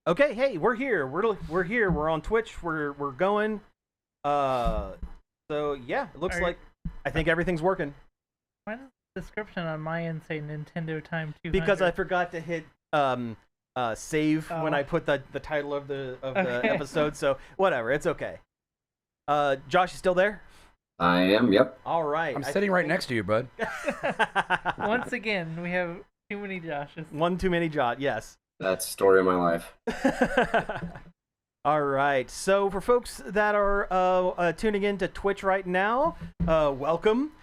Okay, hey, we're here. We're here. We're on Twitch. We're going. So yeah, it looks like I think everything's working. Why does the description on my end say Nintendo Time 200? Because I forgot to hit save when I put the title of the episode. So whatever, it's okay. Josh, you still there? I am. Yep. All right. I'm sitting right next to you, bud. Once again, we have too many Joshes. One too many Josh. Yes. That's the story of my life. All right. So for folks that are tuning in to Twitch right now, welcome.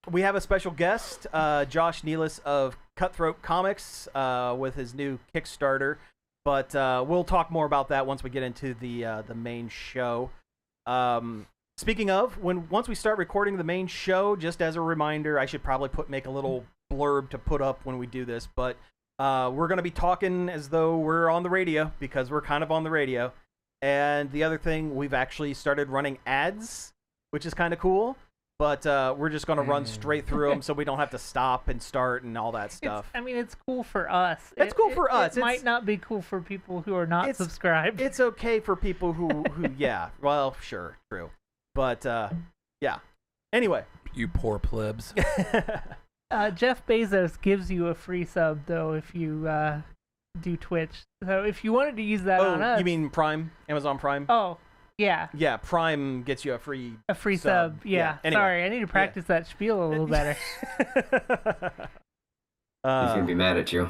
We have a special guest, Josh Nealis of Cutthroat Comics, with his new Kickstarter. But we'll talk more about that once we get into the main show. Speaking of, once we start recording the main show, just as a reminder, I should probably make a little blurb to put up when we do this, but we're going to be talking as though we're on the radio, because we're kind of on the radio. And the other thing, we've actually started running ads, which is kind of cool, but we're just going to run straight through them so we don't have to stop and start and all that stuff. It's cool for us. It's cool for us. It might not be cool for people who are not subscribed. It's okay for people who yeah, well, sure, true. But, yeah. Anyway. You poor plebs. Jeff Bezos gives you a free sub, though, if you do Twitch. So if you wanted to use that on us... You mean Prime? Amazon Prime? Oh, yeah. Yeah, Prime gets you a free sub. Yeah. Anyway. Sorry, I need to practice that spiel a little better. He's going to be mad at you.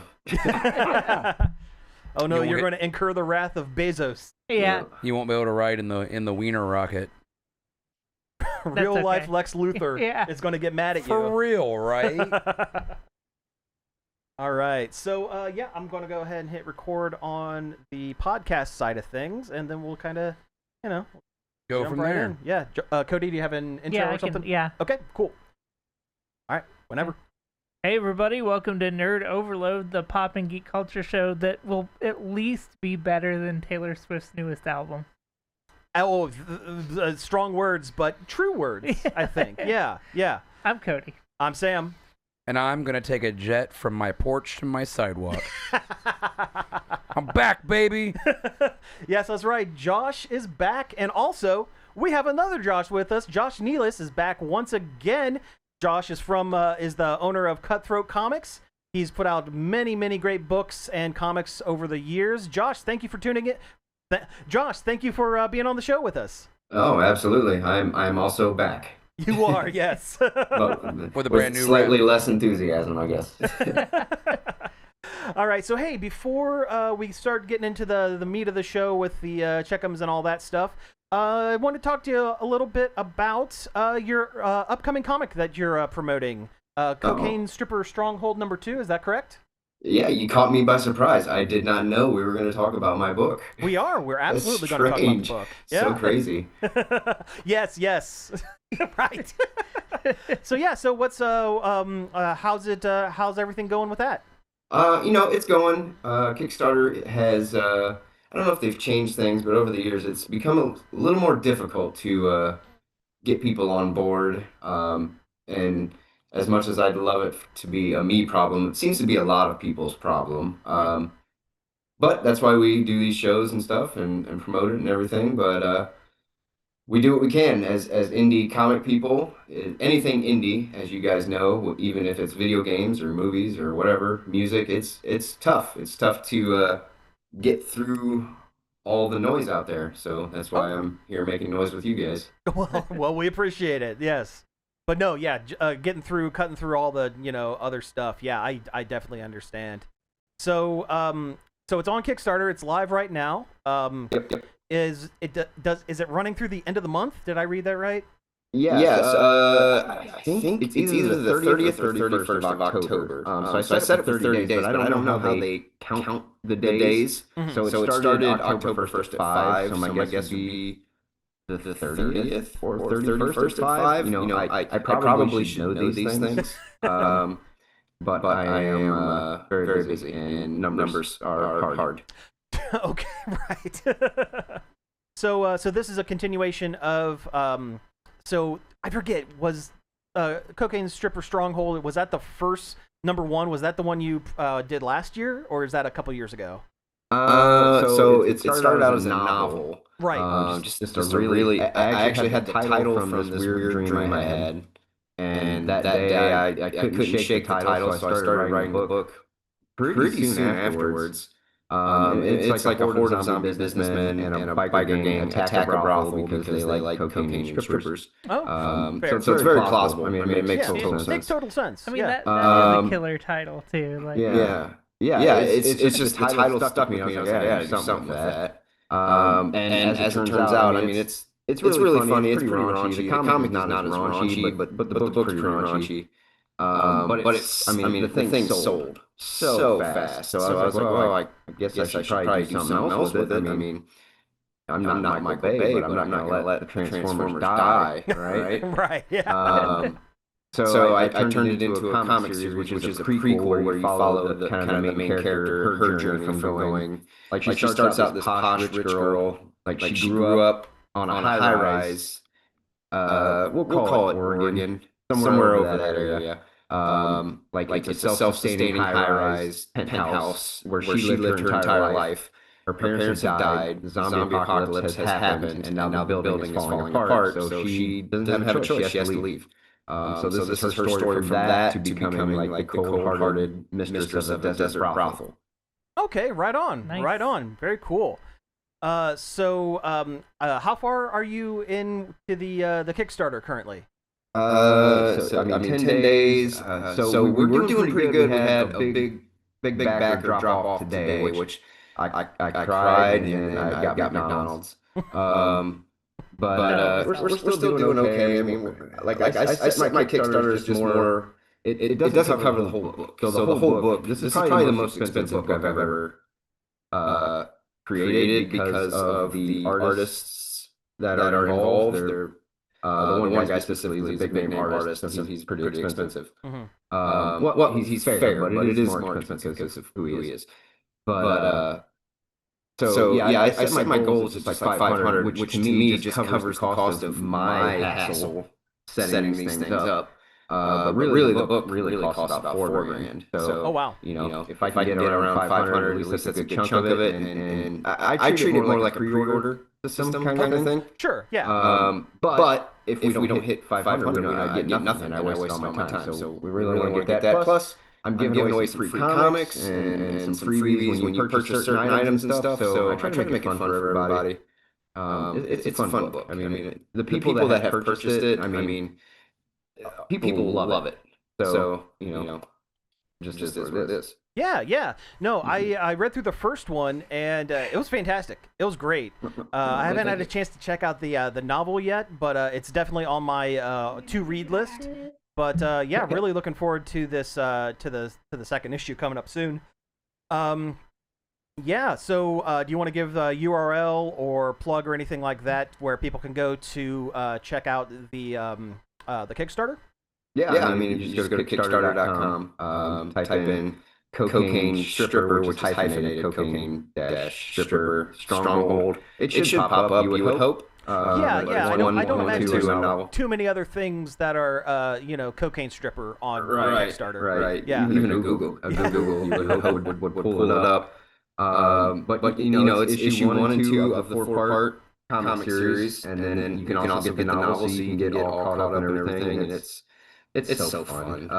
Oh, no, you're going to incur the wrath of Bezos. Yeah. You won't be able to ride in the wiener rocket. Real life Lex Luthor is going to get mad at you. For real, right? All right. So, yeah, I'm going to go ahead and hit record on the podcast side of things, and then we'll kind of, go from there. In. Yeah. Cody, do you have an intro or something? Yeah. Okay, cool. All right, whenever. Hey, everybody. Welcome to Nerd Overload, the pop and geek culture show that will at least be better than Taylor Swift's newest album. Oh, strong words, but true words, I think. Yeah. I'm Cody. I'm Sam. And I'm going to take a jet from my porch to my sidewalk. I'm back, baby. Yes, that's right. Josh is back. And also, we have another Josh with us. Josh Nealis is back once again. Josh is is the owner of Cutthroat Comics. He's put out many, many great books and comics over the years. Josh, thank you for tuning in. Josh, thank you for being on the show with us. Oh, absolutely. I'm also back. You are, yes. With a brand new slightly less enthusiasm, I guess. All right, so hey, before we start getting into the meat of the show with the check'ems and all that stuff, I want to talk to you a little bit about your upcoming comic that you're promoting, Cocaine-Stripper Stroghold #2. Is that correct? Yeah, you caught me by surprise. I did not know we were going to talk about my book. We are. We're absolutely going to talk about the book. Yeah. So crazy. yes. Right. So yeah. So what's how's everything going with that? It's going. Kickstarter has. I don't know if they've changed things, but over the years, it's become a little more difficult to get people on board. And as much as I'd love it to be a me problem, it seems to be a lot of people's problem. But that's why we do these shows and stuff and promote it and everything. But we do what we can as indie comic people. Anything indie, as you guys know, even if it's video games or movies or whatever, music, it's tough. It's tough to get through all the noise out there. So that's why I'm here making noise with you guys. Well, we appreciate it. Yes. But no, yeah, cutting through all the other stuff. Yeah, I definitely understand. So so it's on Kickstarter. It's live right now. Yep. Is it running through the end of the month? Did I read that right? Yes. I think it's either the 30th or 31st of October. So I set it for 30 days, but I don't know how they count the days. Mm-hmm. So it started October 1st at 5. So my guess would be the 30th or 31st at 5. I probably should know these things. But I am very, very busy, and numbers are hard. Okay, right. So this is a continuation of so I forget, was Cocaine-Stripper Stroghold, was that the first #1? Was that the one you did last year, or is that a couple years ago? So it started out as a novel. Right. Just a really. I actually had the title from this weird dream I had, and that day I couldn't shake the title, so I started writing the book pretty soon afterwards. It's like a horde of zombie businessmen and a biker gang attack a brothel because they like cocaine and strippers. Oh, fair. So it's very plausible. I mean, it makes Yeah, total it makes sense. total sense. I mean, yeah. that is a killer title too. Like, Yeah. It's just the title stuck with me. I was like, yeah, I do something with that. And as it turns out, I mean, it's really funny. It's pretty raunchy. The comic is not as raunchy, but the book's pretty raunchy. But it's, I mean, the thing sold so fast. So I was like, well, I guess I should probably do something else with it. I mean, I'm not Michael Bay, but I'm not going to let the Transformers die, right? Right. Yeah. So I turned it into a comic series, which is a prequel where you follow the kind of the main character, her journey from going, like she starts out this posh rich girl, like she grew up on a high rise, we'll call it Oregon, somewhere over that area. Like it's a self-sustaining high-rise penthouse where she lived her entire life. Her parents have died. The zombie apocalypse has happened, and now the building is falling apart. So she doesn't have a choice. She has to leave. So this is her story from that to becoming like the cold-hearted mistress of the desert brothel. Okay, right on. Nice. Right on. Very cool. So how far are you into the Kickstarter currently? I mean, 10 days. So we were doing pretty good. We had a big backer drop off today, which I cried and I got McDonald's. But we're still doing okay. I mean, I set my Kickstarter is just more. It doesn't cover the whole book. So the whole book. This is probably the most expensive book I've ever created because of the artists that are involved. They're the one guy specifically is a big name artist, so he's pretty expensive. Mm-hmm. Well, he's fair, but it is more expensive because of who he is. But so yeah, I set my goal is just like 500, which to me just covers the cost of my hassle setting these things up. But really, the book really costs about $4,000. So, Oh wow. you know, if I can get around 500, at least that's a good chunk of it. And I treat it more like a pre-order system kind of thing. Sure. Yeah. But if we don't hit 500, I get nothing, and I waste all my time. So we really want to get that. Plus, I'm giving away some free comics and some freebies when you purchase certain items and stuff. So I try to make it fun for everybody. It's a fun book. I mean, the people that have purchased it, I mean, people love it. So you know, just is what it is. Yeah. No, I read through the first one and it was fantastic. It was great. I haven't had a chance to check out the novel yet, but it's definitely on my to read list. But yeah, really looking forward to this to the second issue coming up soon. Yeah. So do you want to give the URL or plug or anything like that where people can go to check out the Kickstarter? Yeah, I mean, you just go to kickstarter.com, type in Cocaine-Stripper, which is hyphenated, Cocaine-Stripper Stronghold. It should pop up, you would hope. I don't imagine too many other things that are, Cocaine Stripper on Kickstarter. Right. Yeah. Even a Google you would hope would pull it up. But it's issue 1 and 2 of the 4-part comic series, and then you can also get the novel, so you can get all caught up and everything, and it's so fun.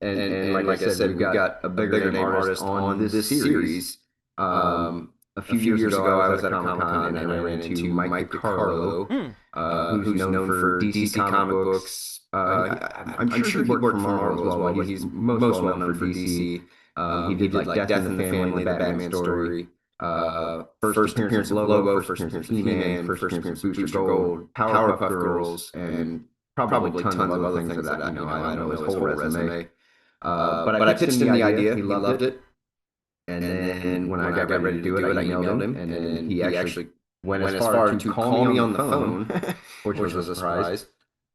And like I said, we've got a bigger name artist on this series. A few years ago, I was at a Comic-Con and I ran into Mike Carlo, who's known for DC comic books. I'm sure he worked for Marvel as well, but he's most well known for DC. He did like Death in the Family, the Batman story. First appearance of Lobo, first appearance of He-Man, first appearance of Booster Gold, Powerpuff Girls, and probably tons of other things that I don't know his whole resume. But I pitched him the idea. He loved it. And then when I got ready to do it, I emailed him, and then he actually went as far to call me on the phone, which was a surprise.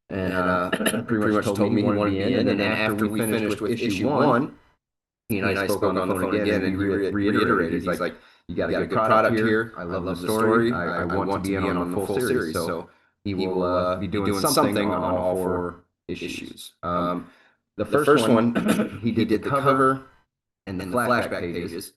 And pretty much told me he wanted me in. And then after we finished with issue 1, he and I spoke on the phone again, and he reiterated, he's like, you got a good product here. I love the story. I want to be in on the full series. So he will be doing something on all 4 issues. The first one, he did the cover and then the flashback pages.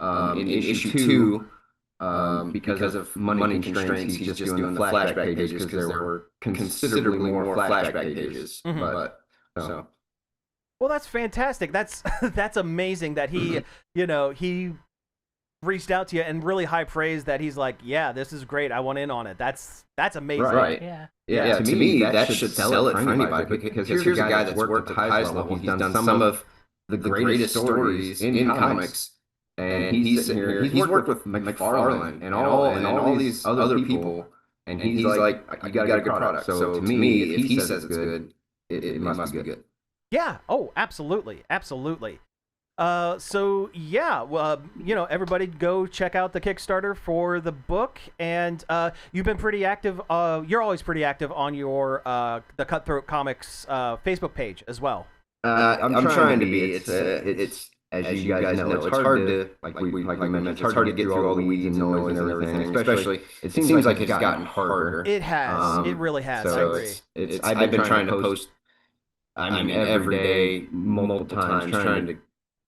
In issue 2, because of money constraints, he's just doing the flashback pages because there were considerably more flashback pages. But so. Well, that's fantastic. That's that's amazing that he, he reached out to you and really high praise that he's like, yeah, this is great. I want in on it. That's amazing. Right. Yeah. To me, that should sell it for anybody because here's a guy that's worked at the highest level. He's done some of the greatest stories in comics, and he's sitting here. He's worked with McFarlane and all these other people, and he's like, you got a good product. So to me, if he says it's good, it must be good. Yeah. Oh, absolutely. So yeah, well, everybody go check out the Kickstarter for the book, and you've been pretty active. You're always pretty active on your the Cutthroat Comics Facebook page as well. I'm trying to be. It's as you guys know, it's hard to like we mentioned. It's hard to get through all the weeds and noise and everything. Especially, it seems like it's gotten harder. It has. It really has. So I agree. I've been trying to post. I mean, every day, multiple times, trying to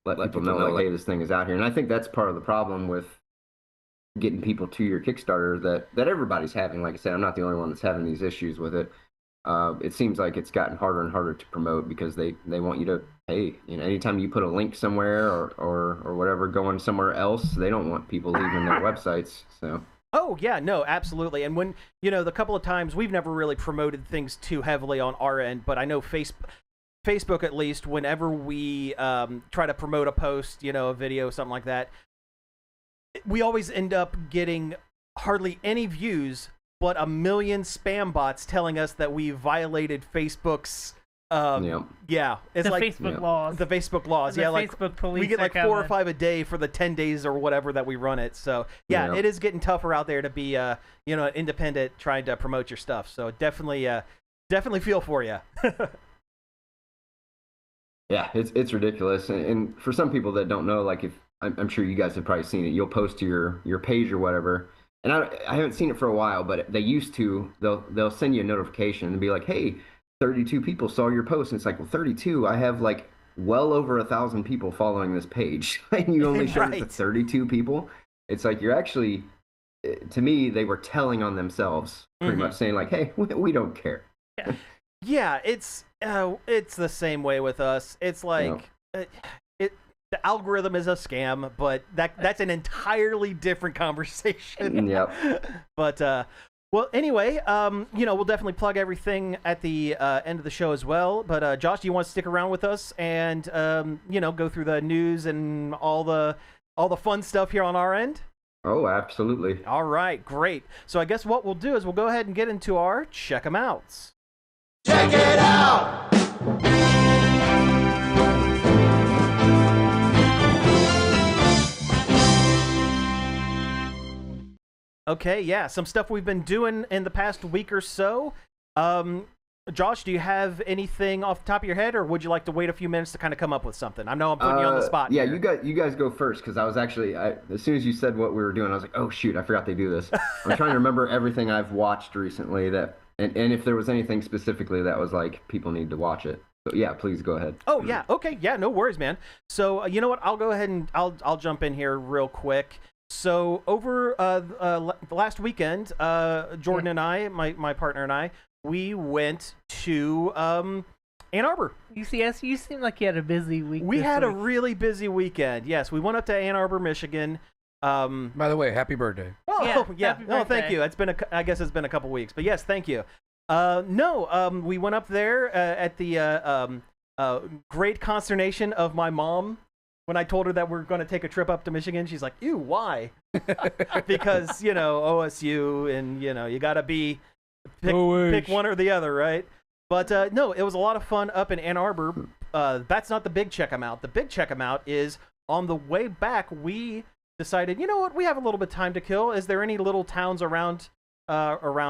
let people know, like, hey, this thing is out here. And I think that's part of the problem with getting people to your Kickstarter that everybody's having. Like I said, I'm not the only one that's having these issues with it. It seems like it's gotten harder and harder to promote because they want you to pay. Anytime you put a link somewhere or whatever going somewhere else, they don't want people leaving their websites. So. Oh yeah, no, absolutely. And when the couple of times we've never really promoted things too heavily on our end, but I know Facebook at least, whenever we try to promote a post, a video, something like that, we always end up getting hardly any views, but 1 million spam bots telling us that we violated Facebook's it's like Facebook laws. The Facebook laws. The like Facebook police we get like 4 or 5 a day for the 10 days or whatever that we run it. So it is getting tougher out there to be an independent trying to promote your stuff. So definitely feel for you. Yeah, it's ridiculous, and for some people that don't know, like if I'm sure you guys have probably seen it, you'll post to your page or whatever, and I haven't seen it for a while, but they used to. They'll send you a notification and be like, hey, 32 people saw your post, and it's like, well, 32, I have like well over 1,000 people following this page, and you only showed it to 32 people. It's like you're actually, to me, they were telling on themselves, pretty much saying like, hey, we don't care. Yeah, it's the same way with us. It's like the algorithm is a scam, but that's an entirely different conversation. Yep. But well, anyway, we'll definitely plug everything at the end of the show as well. But Josh, do you want to stick around with us and go through the news and all the fun stuff here on our end? Oh, absolutely. All right, great. So I guess what we'll do is we'll go ahead and get into our check 'em outs. Check it out! Okay, yeah, some stuff we've been doing in the past week or so. Josh, do you have anything off the top of your head, or would you like to wait a few minutes to kind of come up with something? I know I'm putting you on the spot. Yeah, here. you guys go first, because I was actually, as soon as you said what we were doing, I was like, oh shoot, I forgot they do this. I'm trying to remember everything I've watched recently and if there was anything specifically that was like, people need to watch it. So yeah, please go ahead. Oh yeah, okay, yeah, no worries, man. So you know what? I'll go ahead and I'll jump in here real quick. So over the last weekend, Jordan and I, my partner and I, we went to Ann Arbor. UCS, you seem like you had a busy week. We had a really busy weekend. Yes, we went up to Ann Arbor, Michigan. By the way, happy birthday. Oh yeah. Happy No, thank birthday. you. I guess it's been a couple weeks, but yes, thank you. We went up there at the great consternation of my mom. When I told her that we're going to take a trip up to Michigan, she's like, ew, why? Because, OSU and, you got to pick one or the other, right? But no, it was a lot of fun up in Ann Arbor. That's not the big check 'em out. The big check 'em out is on the way back, we decided, you know what, we have a little bit of time to kill. Is there any little towns around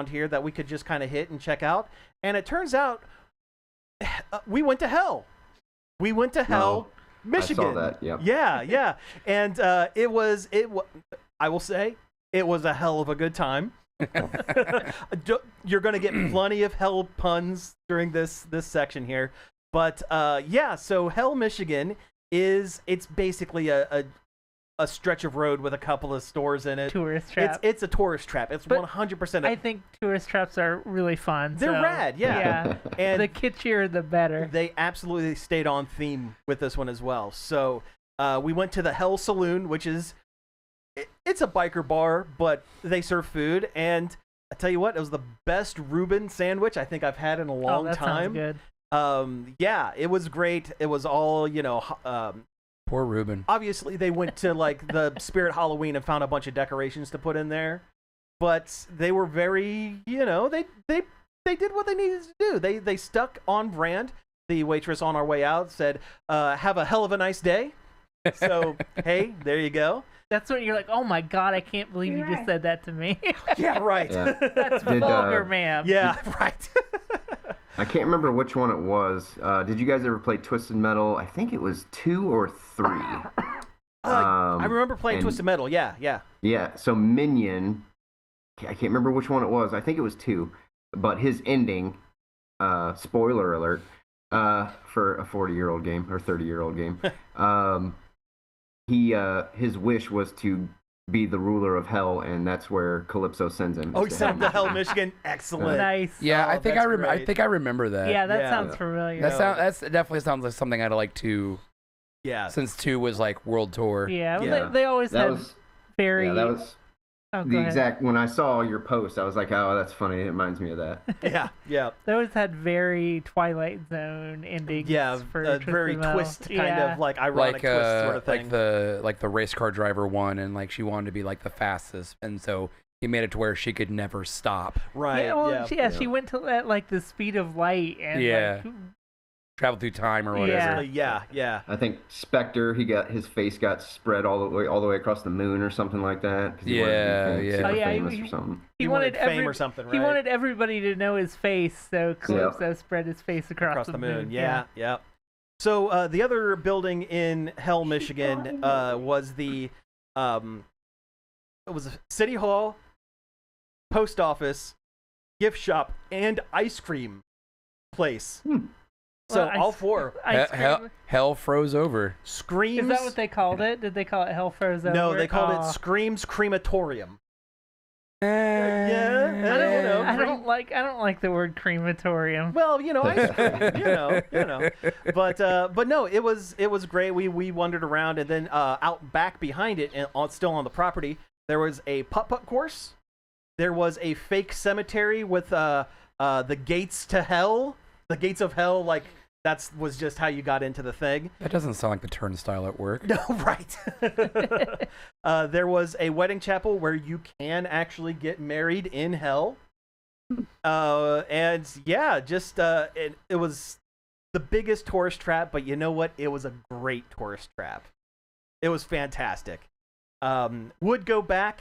here that we could just kind of hit and check out? And it turns out we went to Hell. We went to Hell. Michigan. I saw that. Yep. Yeah, and I will say it was a hell of a good time. You're going to get plenty of hell puns during this section here, but so Hell, Michigan it's basically a a stretch of road with a couple of stores in it. Tourist trap. It's a tourist trap. It's But 100%. I think tourist traps are really fun. They're so, rad, yeah. And the kitschier, the better. they absolutely stayed on theme with this one as well. So we went to the Hell Saloon, which is it's a biker bar, but they serve food. And I tell you what, it was the best Reuben sandwich I think I've had in a long that time. Sounds good. Yeah, it was great. It was all Poor Reuben. obviously they went to like the Spirit Halloween and found a bunch of decorations to put in there, but they were very, they did what they needed to do. They stuck on brand. The waitress on our way out said, "Have a hell of a nice day." So hey, there you go. That's when you're like, oh my god, I can't believe you just said that to me. Yeah, right. Yeah. That's vulgar, ma'am. Yeah, right. I can't remember which one it was. Did you guys ever play Twisted Metal? I think it was 2 or 3. I remember playing Twisted Metal. Yeah, yeah. Yeah, so Minion, I can't remember which one it was. I think it was 2. But his ending, spoiler alert, for a 40-year-old game or 30-year-old game, his wish was to be the ruler of hell, and that's where Calypso sends him. Oh, he sent him to Hell, Michigan. Excellent. Nice. Yeah, Oh, I think that's I great. think I remember that. Yeah, that Yeah. sounds familiar. That definitely sounds like something I'd like to. Yeah. Since 2 was like world tour. Yeah, well, Yeah. they always That had was very. yeah, that was oh, go the ahead. exact. When I saw your post, I was like, oh, that's funny. It reminds me of that. Yeah, yeah. They always had very Twilight Zone endings. Yeah, for a Twisted very Metal. twist kind Yeah. of like ironic twist sort of thing. like the race car driver one, and like she wanted to be like the fastest, and so he made it to where she could never stop. Right. Yeah, well, yeah. she went to at like the speed of light and Yeah. like, Travel through time or whatever. Yeah. I think Spectre, his face got spread all the way across the moon or something like that. 'Cause he wanted to be Yeah. super Oh, yeah, famous he- or something. He wanted fame or something, right? He wanted everybody to know his face, so Calypso spread his face across the moon. Yeah. So the other building in Hell, Michigan, was the it was a city hall, post office, gift shop, and ice cream place. So Well, all 4 Ice cream. Hell froze over. Screams. Is that what they called it? Did they call it Hell Froze Over? No, they called it Aw. Screams Crematorium. I Yeah, don't like the word crematorium. Well, ice cream, But no, it was great. We wandered around, and then out back behind it, and still on the property, there was a putt-putt course. There was a fake cemetery with the gates to hell. The gates of hell, like that was just how you got into the thing. That doesn't sound like the turnstile at work. No, right. There was a wedding chapel where you can actually get married in hell. And yeah, just it was the biggest tourist trap, but you know what? It was a great tourist trap. It was fantastic. Would go back.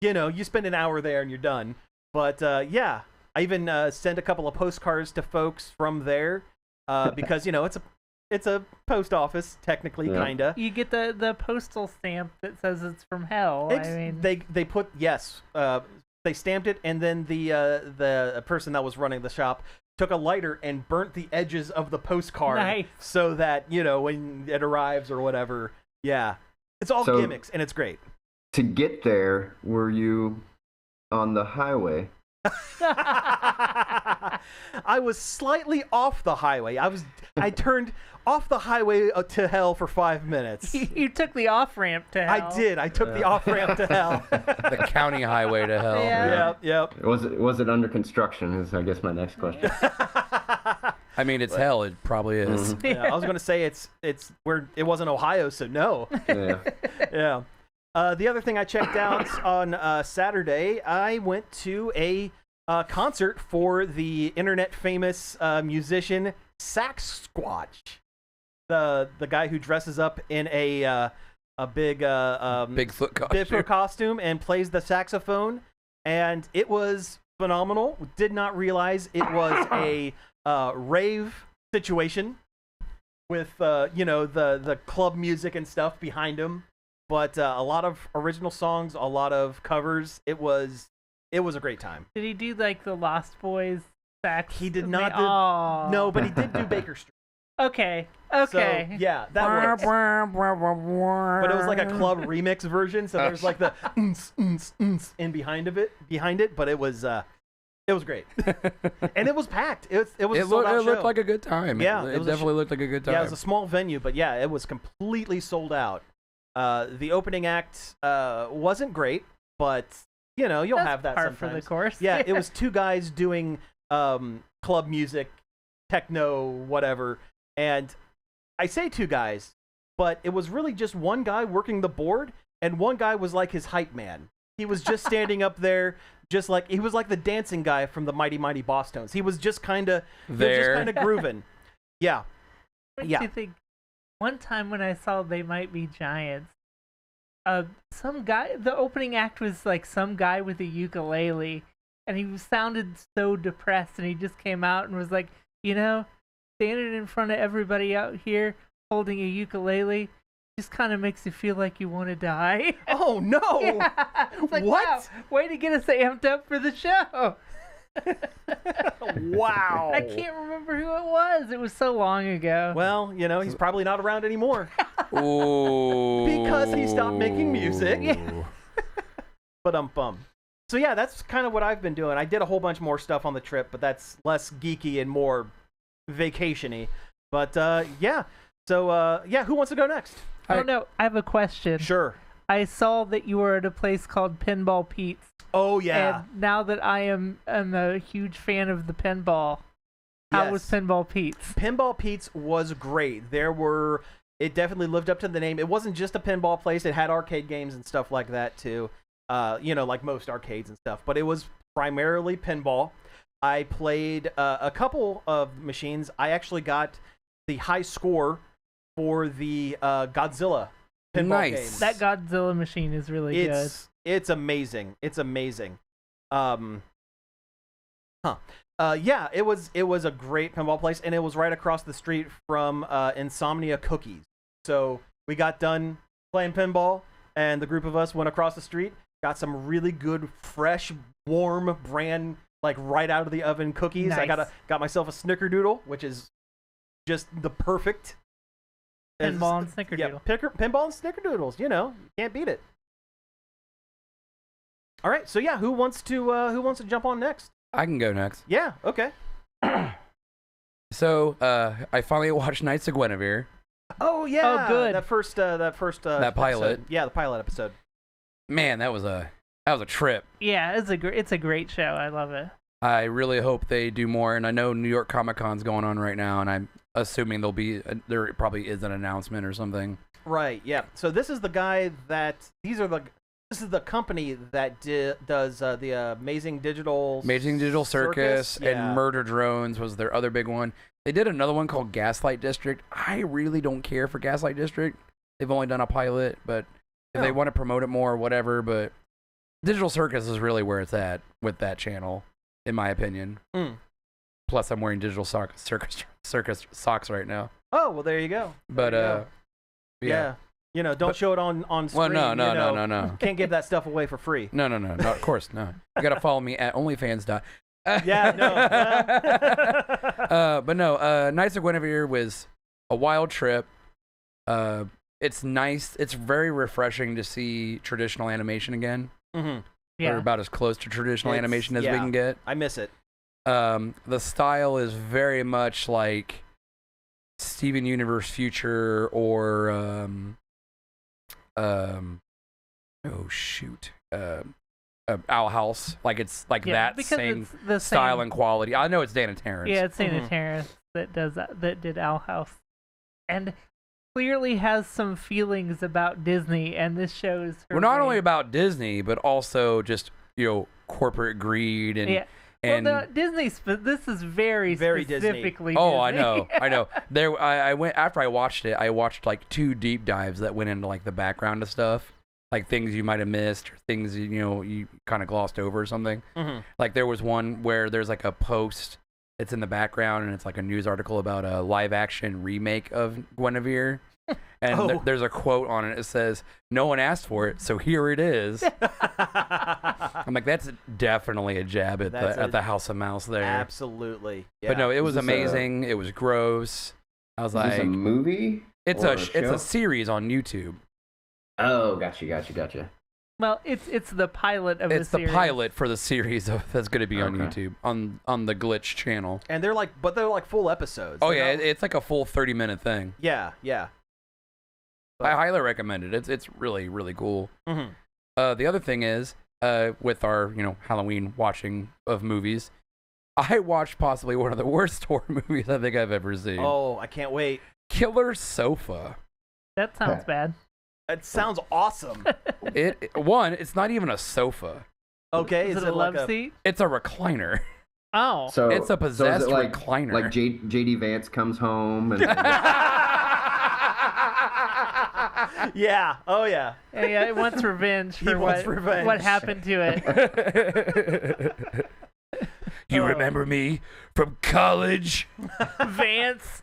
You spend an hour there and you're done. But yeah, I even send a couple of postcards to folks from there because it's a post office technically, kinda. You get the postal stamp that says it's from hell. I mean, they put they stamped it, and then the person that was running the shop took a lighter and burnt the edges of the postcard. Nice. So that when it arrives or whatever. Yeah, it's all gimmicks and it's great. To get there, were you on the highway? I was slightly off the highway. I turned off the highway to hell for 5 minutes. you took the off ramp to hell. I did. I took the off ramp to hell. The county highway to hell. Yeah. Yep. Was it under construction? Is I guess my next question. I mean, it's hell. It probably is. Mhm. Yeah, I was gonna say it's where it wasn't Ohio, so no. Yeah. Yeah. The other thing I checked out on Saturday, I went to a concert for the internet famous musician Sasquatch, the guy who dresses up in a big Bigfoot costume. Bigfoot costume and plays the saxophone, and it was phenomenal. Did not realize it was a rave situation with the club music and stuff behind him. But a lot of original songs, a lot of covers. It was a great time. Did he do like the Lost Boys sax? He did not Oh. No, but he did do Baker Street. Okay. So, yeah, that works. But it was like a But club remix version, so there's like the in behind it, but it was great. And it was packed. It was a sold out it show. looked like a good time. Yeah, it it was a definitely looked like a good time. Yeah, it was a small venue, but yeah, it was completely sold out. The opening act wasn't great, but you know, you'll That's have that par sometimes. for the course. Yeah, it was two guys doing club music, techno, whatever. And I say two guys, but it was really just one guy working the board, and one guy was like his hype man. He was just standing up there, just like he was like the dancing guy from the Mighty Mighty Boss Tones. He was just kind of grooving. Yeah. Makes Yeah. you think. One time when I saw They Might Be Giants, some guy. The opening act was like some guy with a ukulele, and he sounded so depressed, and he just came out and was like, you know, standing in front of everybody out here holding a ukulele just kind of makes you feel like you want to die. Oh no! Yeah. It's like, What? wow, way to get us amped up for the show. Wow. I can't remember who it was. It was so long ago. Well, you know, he's probably not around anymore Ooh. because he stopped making music. Yeah. But So yeah, that's kind of what I've been doing. I did a whole bunch more stuff on the trip, but that's less geeky and more vacation-y. But yeah. So yeah, who wants to go next? Oh no, I have a question. Sure. I saw that you were at a place called Pinball Pete's. Oh yeah. And now that I am a huge fan of the pinball, how was Pinball Pete's? Pinball Pete's was great. It definitely lived up to the name. It wasn't just a pinball place. It had arcade games and stuff like that too. You know, like most arcades and stuff. But it was primarily pinball. I played a couple of machines. I actually got the high score for the Godzilla pinball game. That Godzilla machine is really good. It's amazing. It's amazing. Yeah, it was a great pinball place, and it was right across the street from Insomnia Cookies. So we got done playing pinball, and the group of us went across the street, got some really good, fresh, warm brand, like right out of the oven cookies. Nice. I got myself a snickerdoodle, which is just the perfect Pinball and snickerdoodle. Yeah, pinball and snickerdoodles. You know, you can't beat it. All right, so yeah, who wants to jump on next? I can go next. Yeah, okay. So, I finally watched Knights of Guinevere. Oh yeah. Oh, good. That first That pilot. episode. Yeah, the pilot episode. Man, that was a trip. Yeah, it's a great show. I love it. I really hope they do more, and I know New York Comic Con's going on right now, and I'm assuming there probably is an announcement or something. Right. Yeah. So this is the guy this is the company that does the Amazing Digital Circus Yeah. and Murder Drones was their other big one. They did another one called Gaslight District. I really don't care for Gaslight District. They've only done a pilot, but if they want to promote it more, whatever. But Digital Circus is really where it's at with that channel, in my opinion. Mm. Plus, I'm wearing Digital Circus socks right now. Oh well, there you go. But Yeah. You know, don't show it on screen. Well, no. Can't give that stuff away for free. No, of course, no. You got to follow me at OnlyFans. Yeah, no. But no, Knights of Guinevere was a wild trip. It's nice. It's very refreshing to see traditional animation again. Mm-hmm. Yeah. We're about as close to traditional animation as we can get. I miss it. The style is very much like Steven Universe Future or oh shoot, Owl House. Like it's like that same it's the style same, and quality. I know it's Dana Terrence. Yeah, it's Dana Terrence that does that did Owl House, and clearly has some feelings about Disney, and this shows her. Well, not only about Disney, but also just corporate greed and. Yeah. And well, no, Disney. This is very specifically. Disney. Oh, Disney. I know. There, I went after I watched it. I watched like 2 deep dives that went into like the background of stuff, like things you might have missed or things you kind of glossed over or something. Mm-hmm. Like there was one where there's like a post. It's in the background and it's like a news article about a live action remake of Guinevere. And there's a quote on it. It says, "No one asked for it, so here it is." I'm like, that's definitely a jab at the House of Mouse there. Absolutely. Yeah. But no, it was Is this amazing. It was gross. I was Is this a like, movie? it's or a show? series on YouTube. Oh, gotcha. Well, it's the pilot of It's the the series. pilot for the series that's going to be on Okay. YouTube on the Glitch channel. And they're like full episodes. Oh They're yeah, not- it's like a full 30-minute thing. yeah. I highly recommend it. It's really really cool. Mm-hmm. The other thing is, with our Halloween watching of movies, I watched possibly one of the worst horror movies I think I've ever seen. Oh, I can't wait. Killer Sofa. That sounds bad. That sounds awesome. It's not even a sofa. Okay, Is is it a like love seat? It's a recliner. Oh. So It's a possessed is it like, recliner. Like JD Vance comes home and Yeah. Oh yeah. Yeah, it wants revenge He for wants revenge. what happened to it. You remember me from college? Vance.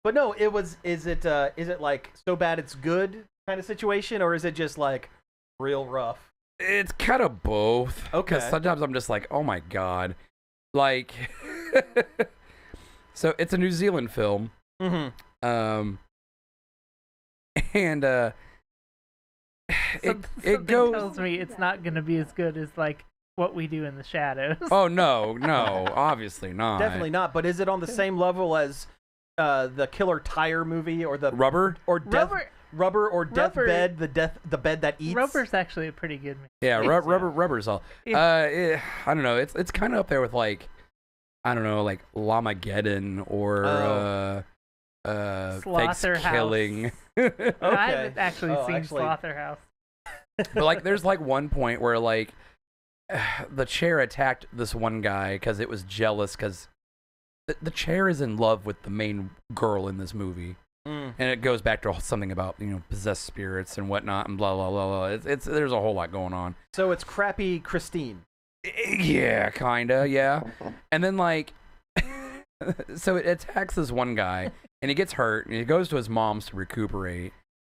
But no, is it like so bad it's good kind of situation, or is it just like real rough? It's kind of both. Okay. Because sometimes I'm just like, oh my god, like. So it's a New Zealand film. Mm-hmm. And it Something goes. tells me it's not going to be as good as like What We Do in the Shadows. Oh no, obviously not. Definitely not. But is it on the same level as the Killer Tire movie or the Rubber. or Death Rubber or Rubber- Deathbed, the bed that eats? Rubber's actually a pretty good movie. Yeah, Yeah. rubber's all. I don't know. It's kind of up there with like, I don't know, like Lamageddon or Fake Slaughterhouse. Killing. Okay. I haven't actually Oh, seen actually- Slaughterhouse. But like, there's like one point where like the chair attacked this one guy because it was jealous because the chair is in love with the main girl in this movie. Mm. And it goes back to something about possessed spirits and whatnot and blah blah blah blah. It's there's a whole lot going on. So it's crappy Christine. Yeah, kinda, yeah. And then like, so it attacks this one guy and he gets hurt and he goes to his mom's to recuperate.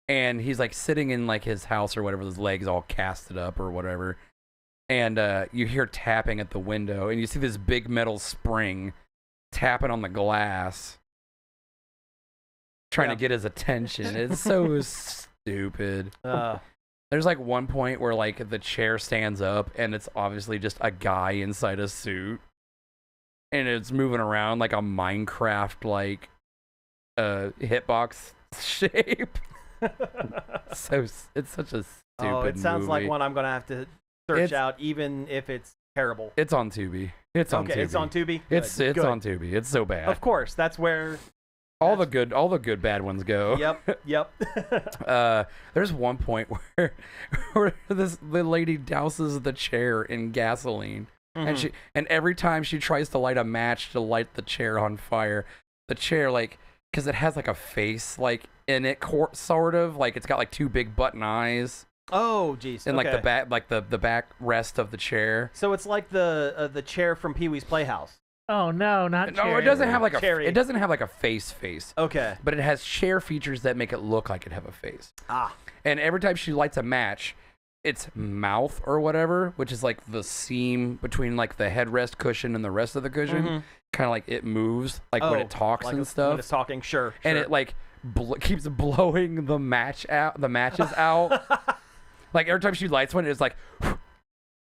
And he's like sitting in like his house or whatever, his legs all casted up or whatever. And you hear tapping at the window and you see this big metal spring tapping on the glass. Trying to get his attention. It's so stupid. There's like one point where like the chair stands up and it's obviously just a guy inside a suit. And it's moving around like a Minecraft like hitbox shape. So it's such a stupid Oh, it sounds movie. like one I'm gonna have to search It's- out, even if it's terrible. It's on Tubi. It's on Tubi. It's on Tubi. It's Good. on Tubi. It's so bad. Of course, that's where. All the good bad ones go. Yep. There's one point where the lady douses the chair in gasoline, Mhm. and every time she tries to light a match to light the chair on fire, the chair because it has like a face like in it, sort of like it's got like two big button eyes Oh, jeez. and like okay. the back the back rest of the chair. So it's like the chair from Pee Wee's Playhouse. Oh no, not No, Cherry. it doesn't have like Cherry. it doesn't have like a face, Okay. but it has chair features that make it look like it have a face. Ah. And every time she lights a match, its mouth or whatever, which is like the seam between like the headrest cushion and the rest of the cushion, Mhm. kind of like it moves like when it talks like and when stuff. it's talking, sure. And it like keeps blowing the matches out. Like every time she lights one, it's like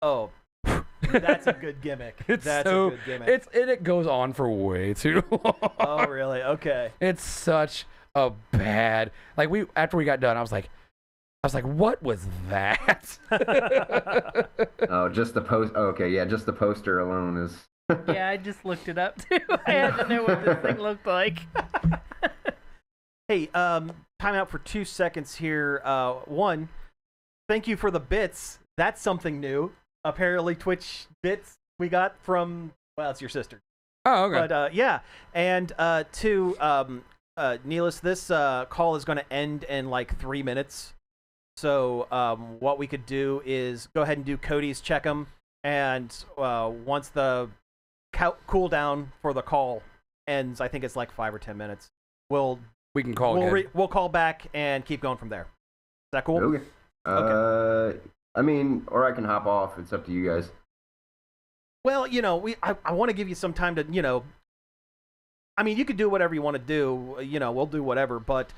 Oh, that's a good gimmick. it's That's so a good gimmick. it goes on for way too long. Oh, really? Okay. It's such a bad after we got done, I was like, what was that? oh, just the post. Oh, okay, yeah, just the poster alone is. Yeah, I just looked it up too. I had to know what this thing looked like. Hey, time out for 2 seconds here. One, thank you for the bits. That's something new. Apparently, Twitch bits we got from, well, it's your sister. Oh, okay. But yeah, and two, Nealis, this call is going to end in like 3 minutes. So what we could do is go ahead and do Cody's check 'em, and once the cooldown for the call ends, I think it's like 5 or 10 minutes. We can call again. We'll call back and keep going from there. Is that cool? Okay. I mean, or I can hop off. It's up to you guys. Well, I want to give you some time to, I mean, you could do whatever you want to do. We'll do whatever, but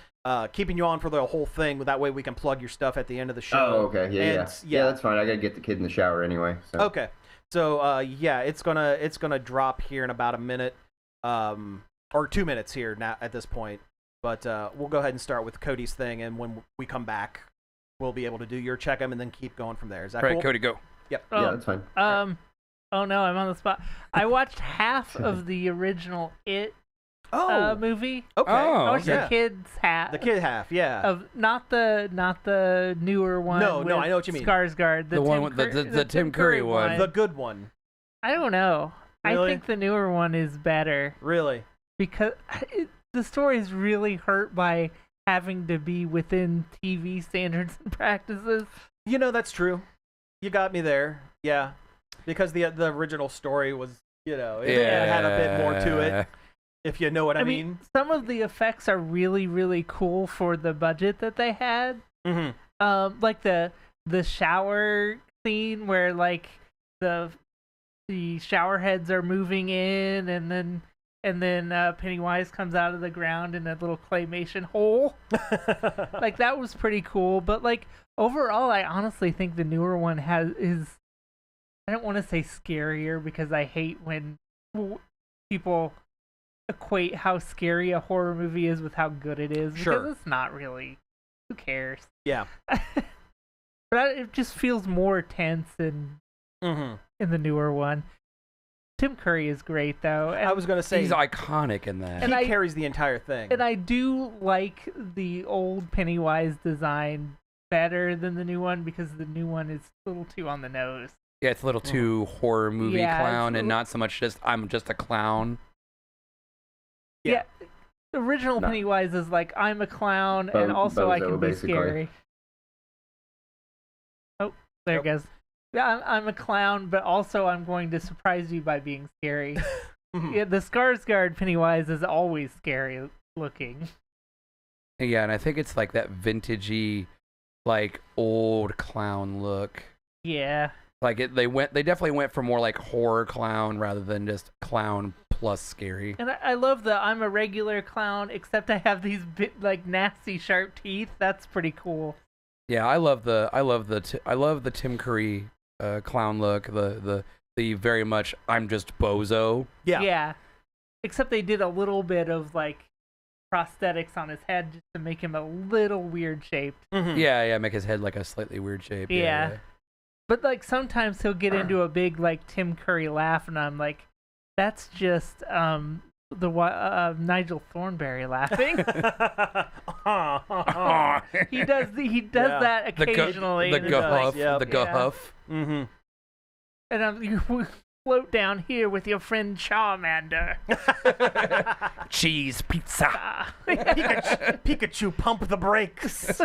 keeping you on for the whole thing, that way we can plug your stuff at the end of the show. Oh, okay. Yeah, that's fine. I gotta get the kid in the shower anyway. So. Okay. So it's gonna drop here in about a minute, or 2 minutes here now at this point. But we'll go ahead and start with Cody's thing, and when we come back, we'll be able to do your check 'em and then keep going from there. Is that cool? Right, Cody, go. Yep. Yeah, that's fine. Oh no, I'm on the spot. I watched half of the original It movie. Okay. I watched yeah. the kids half. The kid half, yeah. Of not the newer one. No, with I know what you mean. Skarsgård. The one with the Tim Curry one. The good one. I don't know. Really? I think the newer one is better Really? because the story is really hurt by having to be within TV standards and practices. That's true. You got me there. Yeah. Because the original story was, it had a bit more to it, if you know what I mean. Some of the effects are really, really cool for the budget that they had. Mm-hmm. Like the shower scene where like the shower heads are moving in, and then Pennywise comes out of the ground in a little claymation hole. Like that was pretty cool. But like overall, I honestly think the newer one is. I don't want to say scarier because I hate when people equate how scary a horror movie is with how good it is. Sure. Because it's not really. Who cares? Yeah. But it just feels more tense in the newer one. Tim Curry is great, though. And I was going to say... He's iconic in that. He carries the entire thing. And I do like the old Pennywise design better than the new one because the new one is a little too on the nose. Yeah, it's a little too horror movie clown and not so much just, I'm just a clown. Yeah. The original Pennywise is like, I'm a clown and also I can be scary. Oh, there it goes. Yeah, I'm a clown, but also I'm going to surprise you by being scary. Yeah, the Skarsgård Pennywise is always scary looking. Yeah, and I think it's like that vintagey, like old clown look. Yeah. Like they definitely went for more like horror clown rather than just clown plus scary. And I love I'm a regular clown, except I have these like nasty sharp teeth. That's pretty cool. Yeah, I love the Tim Curry clown look. The very much I'm just bozo. Yeah. Yeah. Except they did a little bit of like prosthetics on his head just to make him a little weird shaped. Mm-hmm. Yeah, make his head like a slightly weird shape. Yeah. But like sometimes he'll get into a big like Tim Curry laugh, and I'm like, that's just Nigel Thornberry laughing. He does that occasionally. The guff. Yep. The guff. Mm-hmm. And you float down here with your friend Charmander. Cheese pizza. Pikachu, pump the brakes.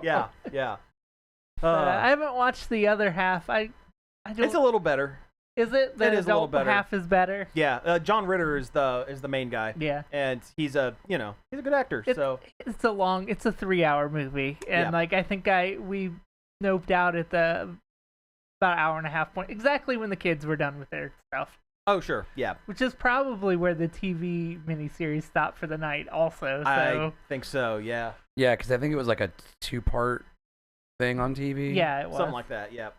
Yeah. I haven't watched the other half. I don't. It's a little better. Is it? The It is a little adult better. half is better. Yeah, John Ritter is the main guy. Yeah, and he's a good actor. it's a 3-hour movie, and like I think we noped out at the about hour and a half point, exactly when the kids were done with their stuff. Oh sure, yeah. Which is probably where the TV miniseries stopped for the night. Also, so I think so. Yeah. Yeah, because I think it was like a 2-part thing on TV. Yeah, it was something like that. Yeah.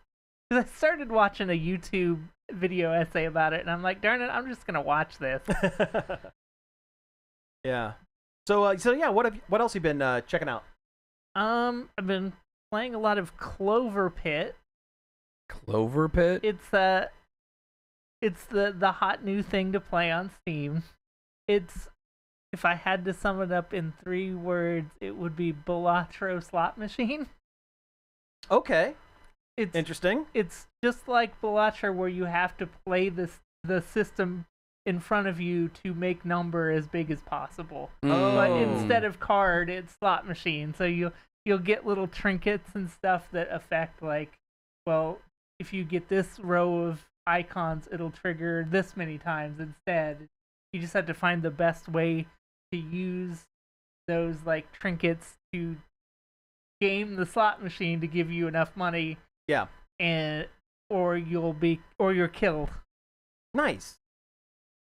Because I started watching a YouTube video essay about it, and I'm like, darn it, I'm just gonna watch this. Yeah. So yeah, what else have you been checking out? I've been playing a lot of Clover Pit. Clover Pit? It's the hot new thing to play on Steam. It's, if I had to sum it up in 3 words, it would be Balatro slot machine. Okay. It's interesting. It's just like Balatro, where you have to play the system in front of you to make number as big as possible. But instead of card, it's slot machine. So you'll get little trinkets and stuff that affect, like, well, if you get this row of icons, it'll trigger this many times instead. You just have to find the best way to use those like trinkets to game the slot machine to give you enough money. Yeah. Or you're killed. Nice.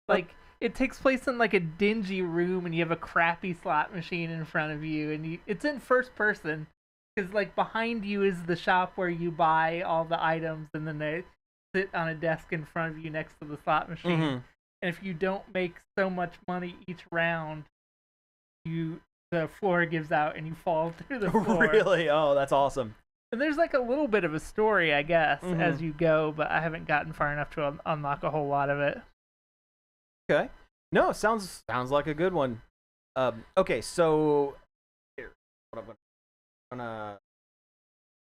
Like it takes place in like a dingy room, and you have a crappy slot machine in front of you, and it's in first person, because like behind you is the shop where you buy all the items, and then they sit on a desk in front of you next to the slot machine. Mm-hmm. And if you don't make so much money each round, the floor gives out and you fall through the floor. Really? Oh, that's awesome. And there's like a little bit of a story, I guess, Mm-hmm. as you go, but I haven't gotten far enough to unlock a whole lot of it. Okay. No, sounds like a good one. Okay, so here, what I'm gonna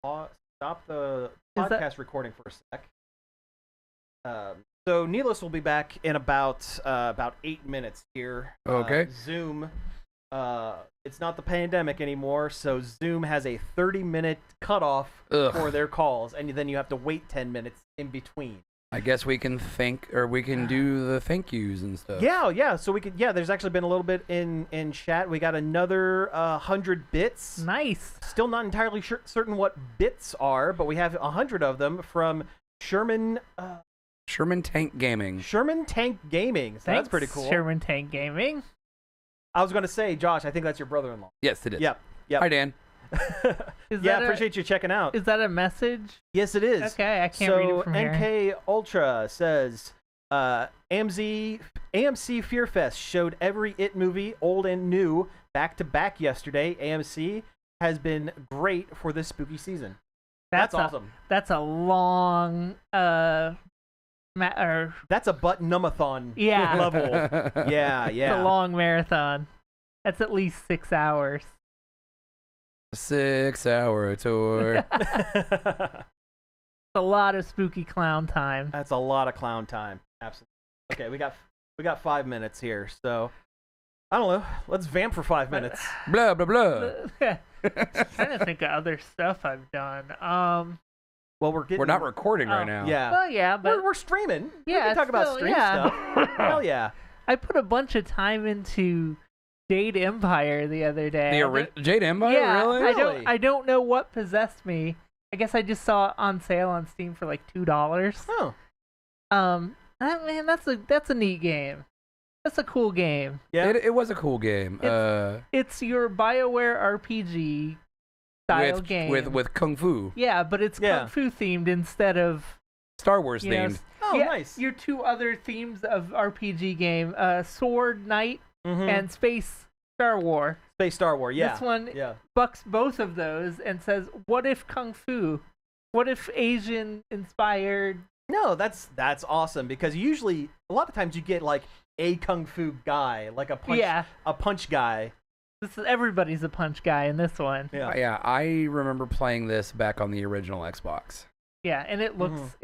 stop the podcast recording for a sec. So Nealis will be back in about 8 minutes here. Okay. Zoom. It's not the pandemic anymore, so Zoom has a 30-minute cutoff for their calls, and then you have to wait 10 minutes in between. I guess we can do the thank yous and stuff. Yeah. So we could. Yeah, there's actually been a little bit in chat. We got another 100 bits. Nice. Still not entirely certain what bits are, but we have 100 of them from Sherman Tank Gaming. Sherman Tank Gaming. So that's pretty cool. Sherman Tank Gaming. I was going to say, Josh, I think that's your brother-in-law. Yes, it is. Yep. Hi, Dan. Appreciate you checking out. Is that a message? Yes, it is. Okay, I can't read it from here. NK Ultra says, AMC Fear Fest showed every It movie, old and new, back to back yesterday. AMC has been great for this spooky season. That's awesome. That's a long That's a button-umathon level. Yeah. It's a long marathon. That's at least 6 hours. 6-hour tour. It's a lot of spooky clown time. That's a lot of clown time. Absolutely. Okay, we got 5 minutes here, so I don't know. Let's vamp for 5 minutes. Blah blah blah. Trying to think of other stuff I've done. Well, we're not recording right now. Yeah. Well, yeah, but we're streaming. Yeah, we can talk about stream stuff. Hell yeah. I put a bunch of time into Jade Empire the other day. Jade Empire? Yeah, Really? I don't know what possessed me. I guess I just saw it on sale on Steam for like $2. Oh. Man, that's a neat game. That's a cool game. Yeah. It was a cool game. It's your BioWare RPG style game with kung fu. Yeah, but it's kung fu themed instead of Star Wars themed. Nice. Your two other themes of RPG game, Sword Knight and Space Star War. Space Star War, yeah. This one bucks both of those and says, what if kung fu? What if Asian inspired? No, that's awesome, because usually a lot of times you get like a kung fu guy, like a punch guy. Everybody's a punch guy in this one. Yeah, I remember playing this back on the original Xbox. Yeah, and it looks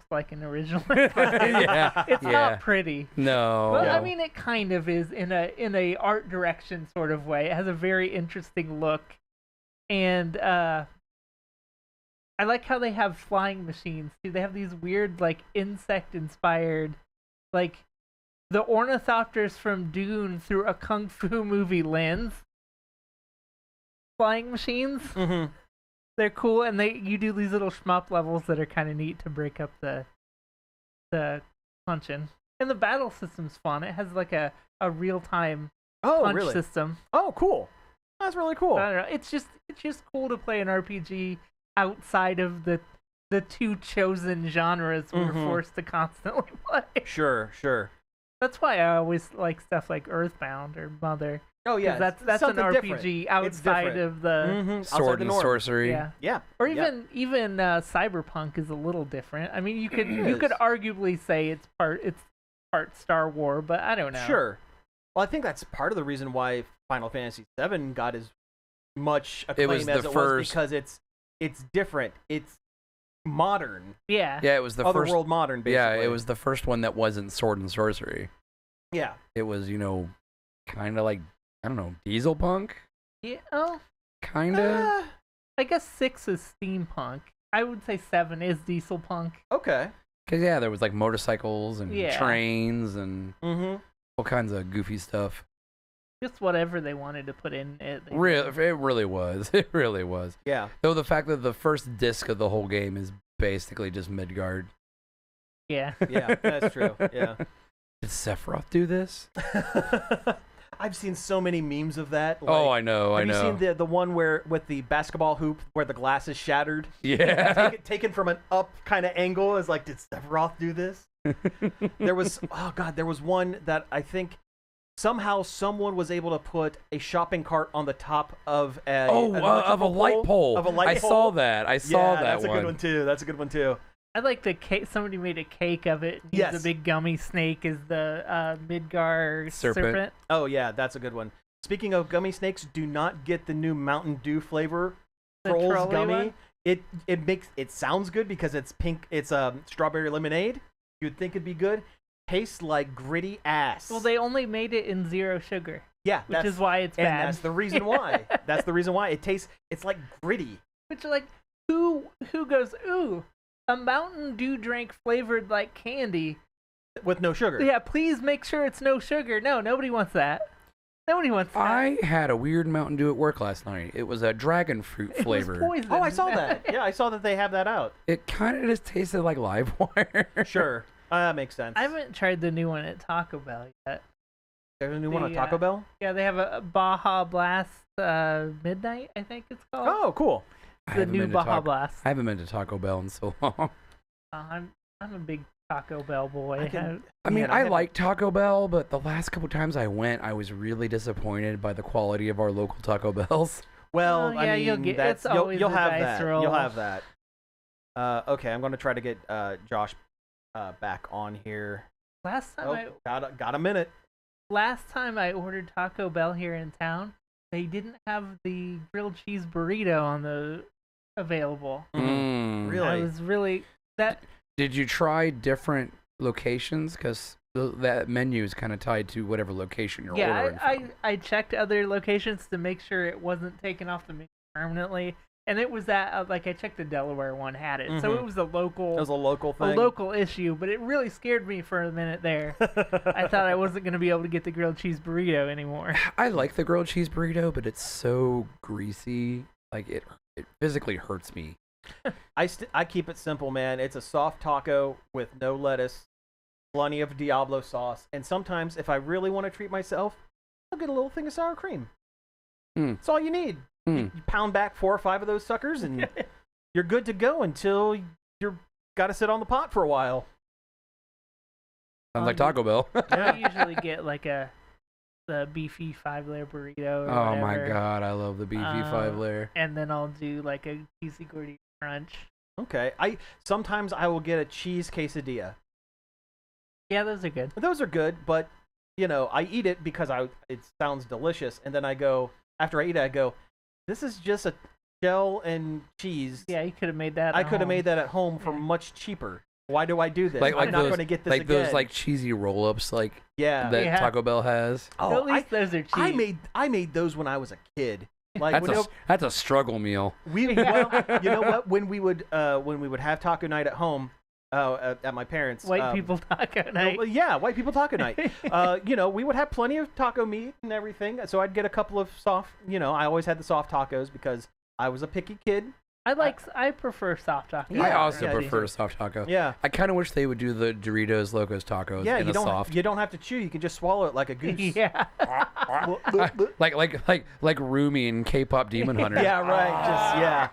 like an original Xbox. It's not pretty. No. Well, I mean, it kind of is in a art direction sort of way. It has a very interesting look, and I like how they have flying machines too. They have these weird like insect inspired, like the ornithopters from Dune through a kung fu movie lens. Flying machines. Mm-hmm. They're cool, and you do these little shmup levels that are kind of neat to break up the punching. And the battle system's fun. It has like a real time punch system. Oh, cool. That's really cool. I don't know. It's just cool to play an RPG outside of the two chosen genres we're forced to constantly play. Sure. That's why I always like stuff like Earthbound or Mother. Oh yeah, that's an RPG outside of the sword and sorcery. Yeah. Or even Cyberpunk is a little different. I mean, you could arguably say it's part Star Wars, but I don't know. Sure. Well, I think that's part of the reason why Final Fantasy VII got as much acclaim as it was, because it's different. It's modern. Yeah. Yeah, it was the first world modern. Basically. Yeah, it was the first one that wasn't sword and sorcery. Yeah. It was, kind of like, I don't know, diesel punk? Yeah. Oh. Kind of. I guess 6 is steampunk. I would say 7 is diesel punk. Okay. Because, there was like motorcycles and trains and all kinds of goofy stuff. Just whatever they wanted to put in it. It really was. It really was. Yeah. Though the fact that the first disc of the whole game is basically just Midgard. Yeah. Yeah, that's true. Yeah. Did Sephiroth do this? I've seen so many memes of that. Like, Oh, I know. Have you seen the one where with the basketball hoop where the glass is shattered? Yeah. Taken from an up kind of angle is like, did Sephiroth do this? There was one that I think somehow someone was able to put a shopping cart on the top of a light pole. Of a light pole. I saw that. That's one. a good one too. That's a good one too. I like the cake. Somebody made a cake of it. Yes. The big gummy snake is the Midgar serpent. Oh yeah, that's a good one. Speaking of gummy snakes, do not get the new Mountain Dew flavor Trolls trolley gummy. one? It sounds good because it's pink. It's strawberry lemonade. You'd think it'd be good. Tastes like gritty ass. Well, they only made it in 0 sugar. Yeah, which is why it's bad. And that's the reason why. That's the reason why it's like gritty. Which like who goes ooh, a Mountain Dew drink flavored like candy with no sugar. Yeah, please make sure it's no sugar. No, nobody wants that. Nobody wants that. I had a weird Mountain Dew at work last night. It was a dragon fruit flavor. It was poison. Oh, I saw that. Yeah, I saw that they have that out. It kind of just tasted like live wire. Sure. That makes sense. I haven't tried the new one at Taco Bell yet. There's a new one at Taco Bell? Yeah, they have a Baja Blast Midnight, I think it's called. Oh, cool. The new Baja Blast. I haven't been to Taco Bell in so long. I'm a big Taco Bell boy. I like Taco Bell, but the last couple times I went, I was really disappointed by the quality of our local Taco Bells. Well, yeah, I mean, you'll have that. You'll have that. Okay, I'm going to try to get Josh back on here. Last time got a minute. Last time I ordered Taco Bell here in town, they didn't have the grilled cheese burrito available. Really? I was really that. Did you try different locations? Because that menu is kind of tied to whatever location you're ordering from. I checked other locations to make sure it wasn't taken off the menu permanently. And it was that, I checked the Delaware one had it. So it was a local... It was a local thing? A local issue, but it really scared me for a minute there. I thought I wasn't going to be able to get the grilled cheese burrito anymore. I like the grilled cheese burrito, but it's so greasy. Like, it physically hurts me. I keep it simple, man. It's a soft taco with no lettuce, plenty of Diablo sauce, and sometimes, if I really want to treat myself, I'll get a little thing of sour cream. That's all you need. You pound back 4 or 5 of those suckers, and you're good to go until you're got to sit on the pot for a while. Sounds like Taco Bell. I usually get the beefy 5-layer burrito. Oh my god, I love the beefy 5-layer. And then I'll do a cheesy gordita crunch. Okay, sometimes I will get a cheese quesadilla. Yeah, those are good. Those are good, but I eat it because it sounds delicious, and then after I eat it, I go, this is just a shell and cheese. Yeah, you could have made that. I could have made that at home for much cheaper. Why do I do this? I'm not going to get this again. Those cheesy roll-ups that Yeah. Taco Bell has. Oh, at least those are cheap. I made those when I was a kid. That's a struggle meal. You know what? When we would have taco night at home, at my parents' white people taco night. Yeah, white people taco night. We would have plenty of taco meat and everything. So I'd get a couple of soft. I always had the soft tacos because I was a picky kid. I prefer soft tacos. I also prefer soft taco. Yeah. I kind of wish they would do the Doritos Locos tacos in soft. You don't have to chew. You can just swallow it like a goose. Yeah. like Rumi in K-pop Demon Hunter. Yeah, right.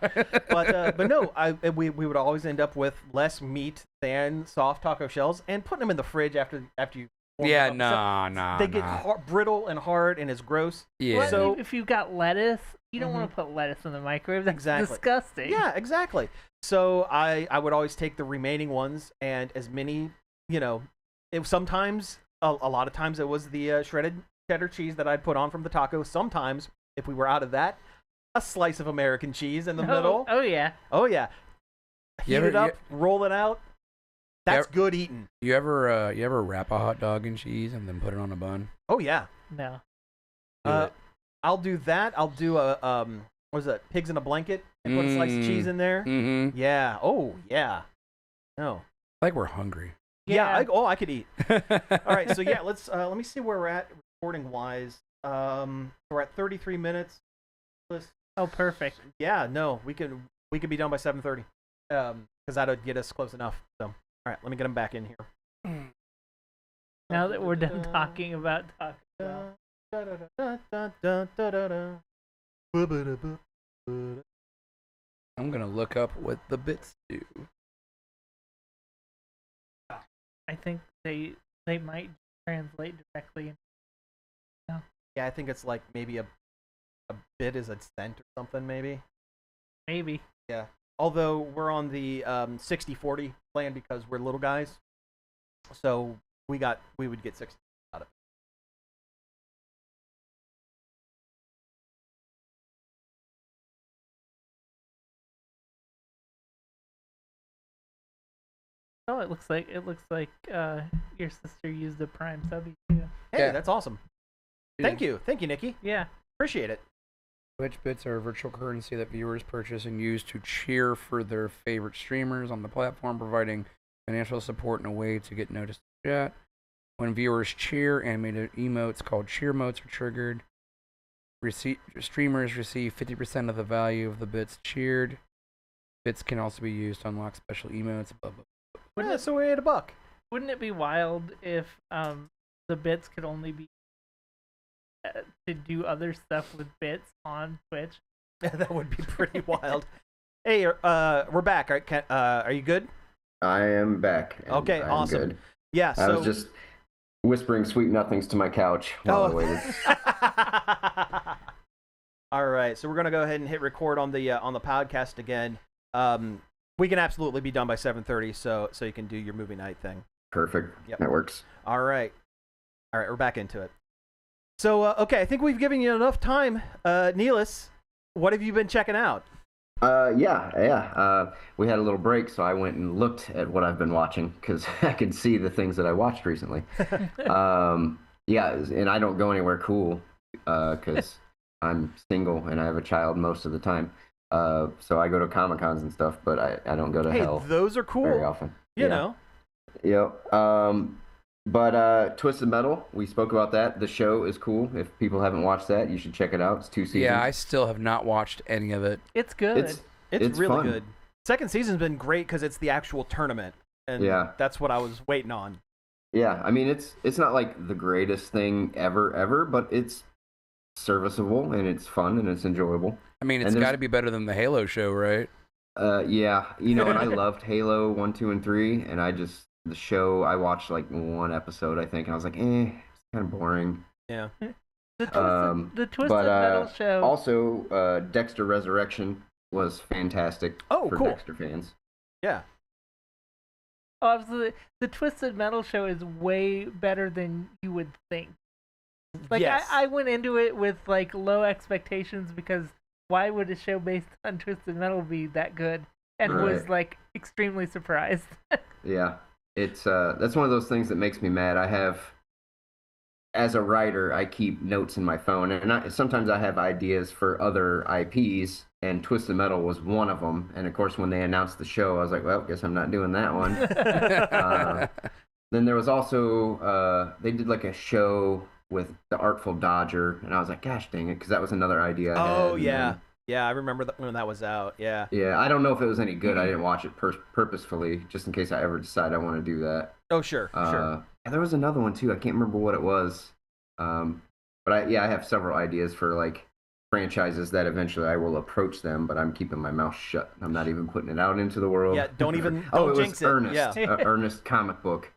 But no, we would always end up with less meat than soft taco shells and putting them in the fridge after you. Yeah, no. They get brittle and hard, and it's gross. Yeah. Well, so if you've got lettuce, you don't want to put lettuce in the microwave. That's disgusting. Yeah, exactly. So I would always take the remaining ones and as many, sometimes, a lot of times it was the shredded cheddar cheese that I'd put on from the taco. Sometimes, if we were out of that, a slice of American cheese in the middle. Oh, yeah. Oh, yeah. Heat it up, roll it out. That's good eating. You ever wrap a hot dog in cheese and then put it on a bun? Oh, yeah. No. I'll do that. I'll do a what is that? Pigs in a blanket and put a slice of cheese in there. Mm-hmm. Yeah. Oh yeah. No. Like we're hungry. Yeah. I could eat. All right. So yeah, let me see where we're at recording wise. We're at 33 minutes. Oh, perfect. Yeah. No, we could be done by 7:30. Because that would get us close enough. So all right, let me get them back in here. Now that we're done talking about Taco Bell. I'm gonna look up what the bits do. I think they might translate directly. Yeah, I think it's like maybe a bit is a cent or something, maybe. Maybe. Yeah. Although we're on the 60-40 plan because we're little guys, so we would get 60 out of it. Oh, it looks like your sister used a Prime sub too. Hey, Yeah. that's awesome. Thank you, Nikki. Yeah. Appreciate it. Twitch bits are a virtual currency that viewers purchase and use to cheer for their favorite streamers on the platform, providing financial support in a way to get noticed in chat. When viewers cheer, animated emotes called cheer motes are triggered. Streamers receive 50% of the value of the bits cheered. Bits can also be used to unlock special emotes. Blah, blah. Yeah, so we ate $1. Wouldn't it be wild if the bits could only be to do other stuff with bits on Twitch? That would be pretty wild. Hey, we're back. Are you good? I am back. Okay, I am awesome. Good. Yeah, so... I was just whispering sweet nothings to my couch while I waited. All right, so we're gonna go ahead and hit record on the podcast again. We can absolutely be done by 7:30, so you can do your movie night thing. Perfect. Yep. That works. All right, we're back into it. So, okay, I think we've given you enough time. Nealis, what have you been checking out? Yeah. We had a little break, so I went and looked at what I've been watching because I could see the things that I watched recently. Yeah, and I don't go anywhere cool because I'm single and I have a child most of the time. So I go to Comic-Cons and stuff, but I don't go to hell. Those are cool. Very often. You know. Yep. But Twisted Metal, we spoke about that. The show is cool. If people haven't watched that, you should check it out. It's 2 seasons. Yeah, I still have not watched any of it. It's good. It's really fun. good. Second season's been great because it's the actual tournament, and that's what I was waiting on. Yeah, I mean it's not like the greatest thing ever, but it's serviceable and it's fun and it's enjoyable. I mean, it's got to be better than the Halo show, right? Yeah, and I loved Halo 1, 2, and 3, and the show I watched like one episode I think, and I was like, it's kind of boring. Yeah. The Twisted Metal show. Also, Dexter Resurrection was fantastic. Oh, for cool. Dexter fans. Yeah. Oh, absolutely. The Twisted Metal show is way better than you would think. Like, yes. I went into it with like low expectations because why would a show based on Twisted Metal be that good? And was like extremely surprised. Yeah. It's that's one of those things that makes me mad. As a writer, I keep notes in my phone, and sometimes I have ideas for other IPs, and Twisted Metal was one of them. And of course, when they announced the show, I was like, well, guess I'm not doing that one. Then there was also, they did like a show with the Artful Dodger, and I was like, gosh dang it, because that was another idea I had. Oh, yeah. Yeah, I remember when that was out, yeah. Yeah, I don't know if it was any good. I didn't watch it purposefully, just in case I ever decide I want to do that. Oh, sure. There was another one, too. I can't remember what it was. But I have several ideas for, like, franchises that eventually I will approach them, but I'm keeping my mouth shut. I'm not even putting it out into the world. Yeah, don't jinx it. Ernest. Yeah. Ernest comic book.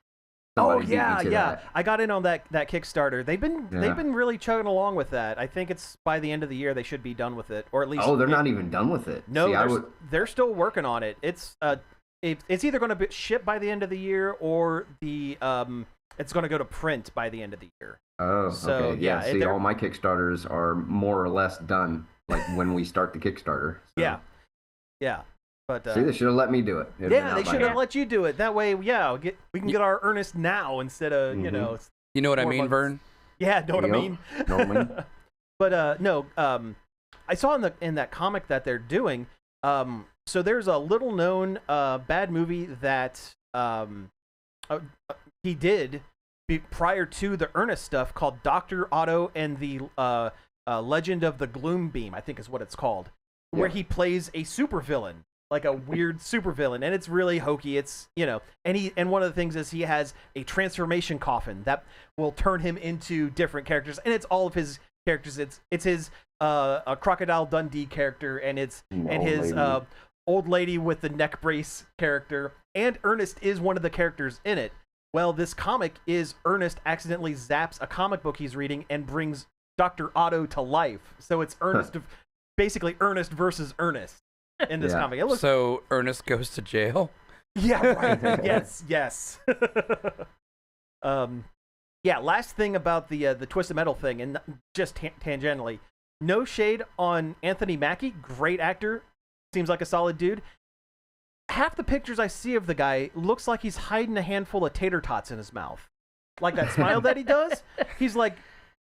Oh, Somebody beat me to that. I got in on that Kickstarter. They've been really chugging along with that. I think it's by the end of the year they should be done with it, or at least. Oh, they're not even done with it. No, they're still working on it. It's either going to be shipped by the end of the year, or it's going to go to print by the end of the year. Oh, so, okay. Yeah. See, all my Kickstarters are more or less done, like when we start the Kickstarter. So. Yeah. But, see, they should have let me do it. They should have let you do it. That way, we can get our Ernest now instead of, You know what I mean, months. Vern? Yeah, know what I mean? Know what I mean? But, no, I saw in that comic that they're doing, so there's a little-known bad movie that he did prior to the Ernest stuff called Dr. Otto and the Legend of the Gloom Beam, I think is what it's called, where he plays a supervillain. like a weird supervillain, and it's really hokey. It's and one of the things is he has a transformation coffin that will turn him into different characters, and it's all of his characters. It's his a Crocodile Dundee character, and it's his old lady with the neck brace character, and Ernest is one of the characters in it. Well, this comic is Ernest accidentally zaps a comic book he's reading and brings Dr. Otto to life. So it's basically Ernest versus Ernest in this comic. So Ernest goes to jail? Yeah, right. yes. Last thing about the Twisted Metal thing, and just tangentially, no shade on Anthony Mackie, great actor, seems like a solid dude. Half the pictures I see of the guy looks like he's hiding a handful of tater tots in his mouth. Like that smile that he does. He's like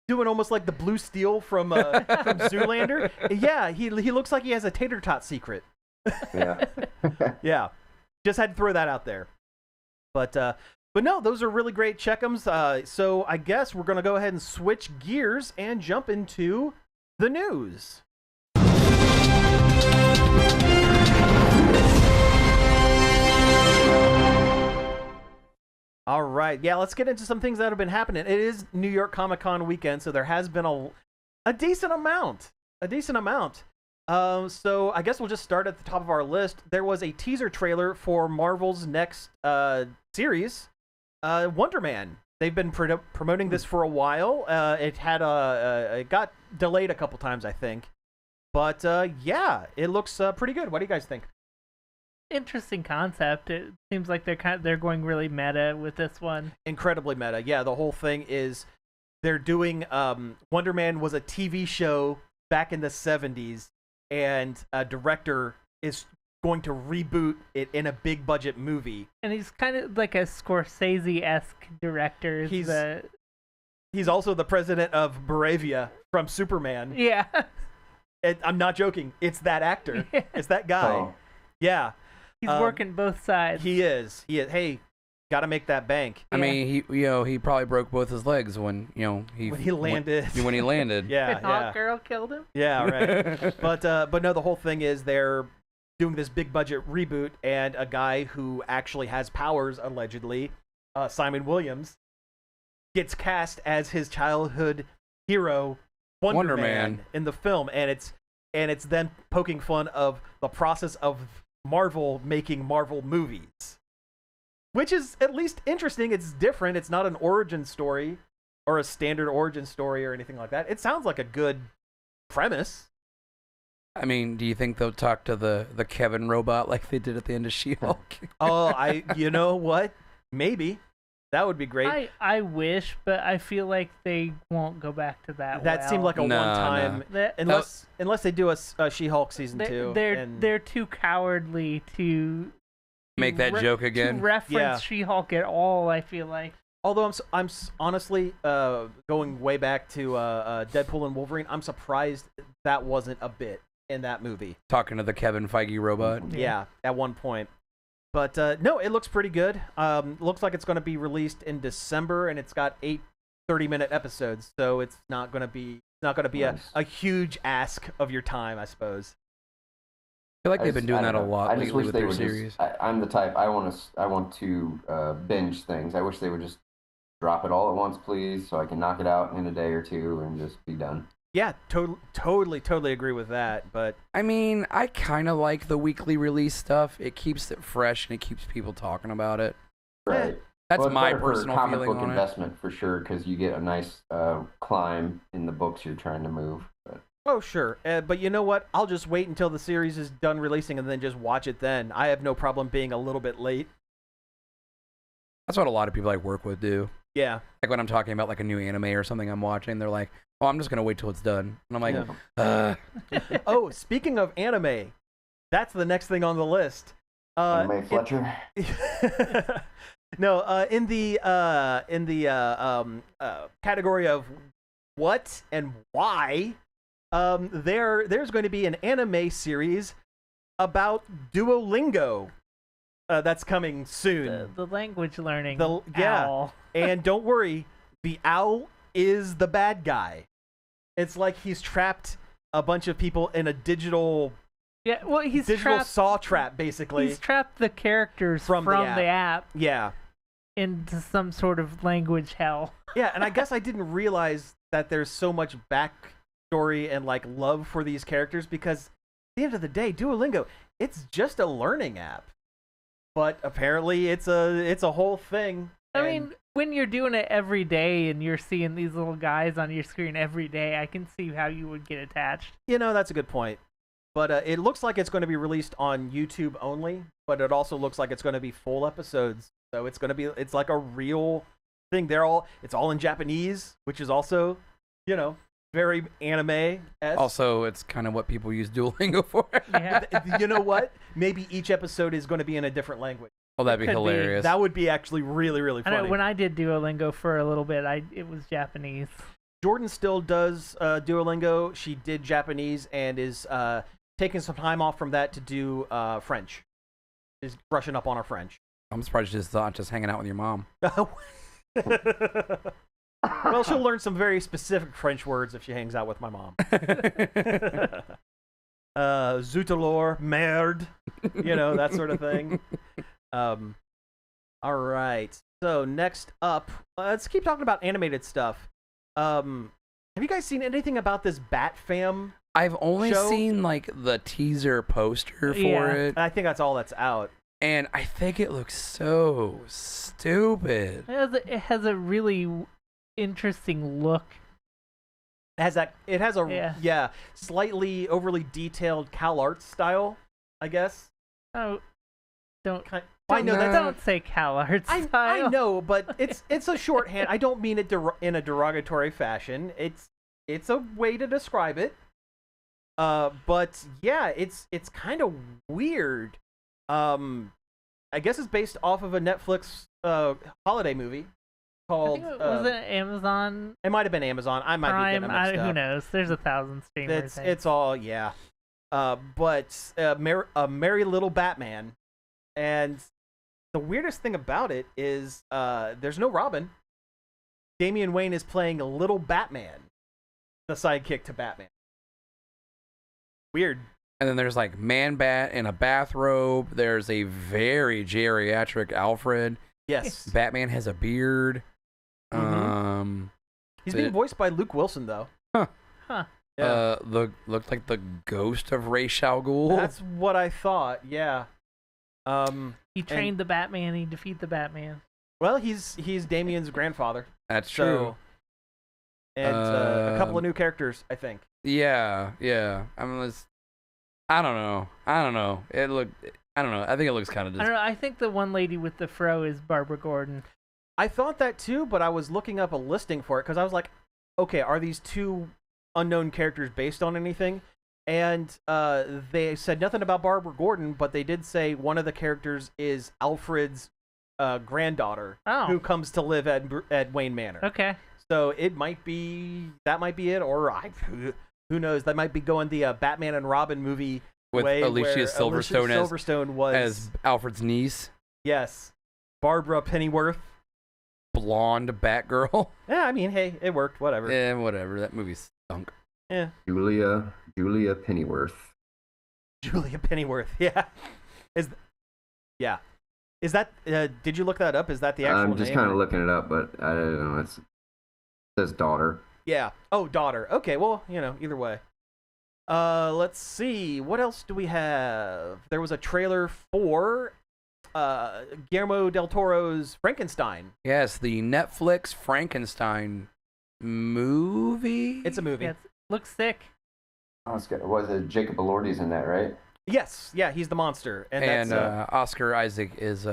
doing almost like the blue steel from Zoolander. Yeah, he looks like he has a tater tot secret. Yeah. Yeah. Just had to throw that out there. But no, those are really great check'ems. So I guess we're going to go ahead and switch gears and jump into the news. All right. Yeah, let's get into some things that have been happening. It is New York Comic Con weekend, so there has been a decent amount. So I guess we'll just start at the top of our list. There was a teaser trailer for Marvel's next series, Wonder Man. They've been promoting this for a while. It got delayed a couple times, I think. But yeah, it looks pretty good. What do you guys think? Interesting concept. It seems like they're going really meta with this one. Incredibly meta. Yeah, the whole thing is they're doing Wonder Man was a TV show back in the 70s, and a director is going to reboot it in a big budget movie. And he's kind of like a Scorsese-esque director. He's also the president of Moravia from Superman. Yeah. I'm not joking. It's that actor. Yeah. It's that guy. Oh. Yeah. He's working both sides. He is. Hey, got to make that bank. I mean, he probably broke both his legs when he landed. When he landed. Yeah. Hawk Girl killed him. Yeah, right. But no, the whole thing is they're doing this big budget reboot, and a guy who actually has powers allegedly, Simon Williams, gets cast as his childhood hero, Wonder Man, in the film, and it's them poking fun of the process of Marvel making Marvel movies, which is at least interesting. It's different. It's not an origin story or a standard origin story or anything like that. It sounds like a good premise. I mean, do you think they'll talk to the Kevin robot like they did at the end of She-Hulk? You know what? Maybe. That would be great. I wish, but I feel like they won't go back to that. That seemed like a one-time, unless they do a She-Hulk season 2. They're too cowardly to make that joke again. To reference She-Hulk at all, I feel like. Although I'm honestly going way back to Deadpool and Wolverine, I'm surprised that wasn't a bit in that movie. Talking to the Kevin Feige robot. Yeah, at one point. But no, it looks pretty good. Looks like it's going to be released in December, and it's got 8 30-minute episodes, so it's not going to be nice. a huge ask of your time, I suppose. I feel like they've been doing that a lot lately with their series. I'm the type I want to binge things. I wish they would just drop it all at once, please, so I can knock it out in a day or two and just be done. Yeah, totally agree with that. But I mean, I kind of like the weekly release stuff. It keeps it fresh and it keeps people talking about it. Right. That's my personal comic feeling book on investment for sure, because you get a nice climb in the books you're trying to move. But. Oh, sure. But you know what? I'll just wait until the series is done releasing and then just watch it then. I have no problem being a little bit late. That's what a lot of people I work with do. Yeah. Like when I'm talking about like a new anime or something I'm watching, they're like, oh, I'm just going to wait till it's done. And I'm like, Oh, speaking of anime, that's the next thing on the list. Anime Fletcher? No, in the category of what and why, there's going to be an anime series about Duolingo that's coming soon. The language learning. Owl. And don't worry, the owl is the bad guy. It's like he's trapped a bunch of people in a digital Yeah, well, he's digital trapped. saw trap, basically. He's trapped the characters From the app Yeah. into some sort of language hell. Yeah, and I guess I didn't realize that there's so much backstory and like love for these characters because at the end of the day, Duolingo, it's just a learning app. But apparently it's a whole thing. I mean, when you're doing it every day and you're seeing these little guys on your screen every day, I can see how you would get attached. That's a good point. But it looks like it's going to be released on YouTube only, but it also looks like it's going to be full episodes. So it's like a real thing. It's all in Japanese, which is also, very anime-esque. Also, it's kind of what people use Duolingo for. Yeah. You know what? Maybe each episode is going to be in a different language. Oh, that'd be Could be. hilarious. That would be actually really, really I funny. know when I did Duolingo for a little bit, it was Japanese. Jordan still does Duolingo. She did Japanese and is taking some time off from that to do French. Is brushing up on her French. I'm surprised she's not just hanging out with your mom. Well, she'll learn some very specific French words if she hangs out with my mom. Zoutalor, merde, that sort of thing. All right. So next up, let's keep talking about animated stuff. Have you guys seen anything about this Bat Fam? I've only show? seen like the teaser poster for it, I think that's all that's out. and I think it looks so stupid. It has a really interesting look. It has a slightly overly detailed CalArts style, I guess. Oh, don't I know that don't say CalArts style. I know, but it's a shorthand. I don't mean it in a derogatory fashion. It's a way to describe it. But yeah, it's kind of weird. I guess it's based off of a Netflix holiday movie called. Was it Amazon? It might have been Amazon. I might be getting it mixed up. Who knows? There's 1,000 streamers. It's all but a merry little Batman, and the weirdest thing about it is there's no Robin. Damian Wayne is playing a little Batman, the sidekick to Batman. Weird. And then there's like Man-Bat in a bathrobe. There's a very geriatric Alfred. Yes. Batman has a beard. Mm-hmm. He's being voiced by Luke Wilson, though. Huh. Yeah. Looked like the ghost of Ra's al Ghul. That's what I thought. Yeah. He trained the Batman. He defeated the Batman. Well, he's Damian's grandfather. That's true. And a couple of new characters, I think. Yeah. I don't know. I don't know. I think it looks kind of. I don't know. I think the one lady with the fro is Barbara Gordon. I thought that too, but I was looking up a listing for it because I was like, okay, are these two unknown characters based on anything? And they said nothing about Barbara Gordon, but they did say one of the characters is Alfred's granddaughter, who comes to live at Wayne Manor. Okay. So that might be it, or who knows? That might be going the Batman and Robin movie with way, Alicia Silverstone was as Alfred's niece. Yes, Barbara Pennyworth, blonde Batgirl. Yeah, I mean, hey, it worked. Whatever. Yeah, whatever. That movie stunk. Yeah. Julia Pennyworth. Julia Pennyworth. Yeah. Is that? Did you look that up? Is that the actual name? I'm just kind of looking it up, but I don't know. It says daughter. Yeah. Oh, daughter. Okay. Well, either way. Let's see. What else do we have? There was a trailer for Guillermo del Toro's Frankenstein. Yes, the Netflix Frankenstein movie. It's a movie. Yeah, looks sick. Oh, it's good. Was it Jacob Elordi's in that, right? Yes. Yeah, he's the monster, and that's, Oscar Isaac is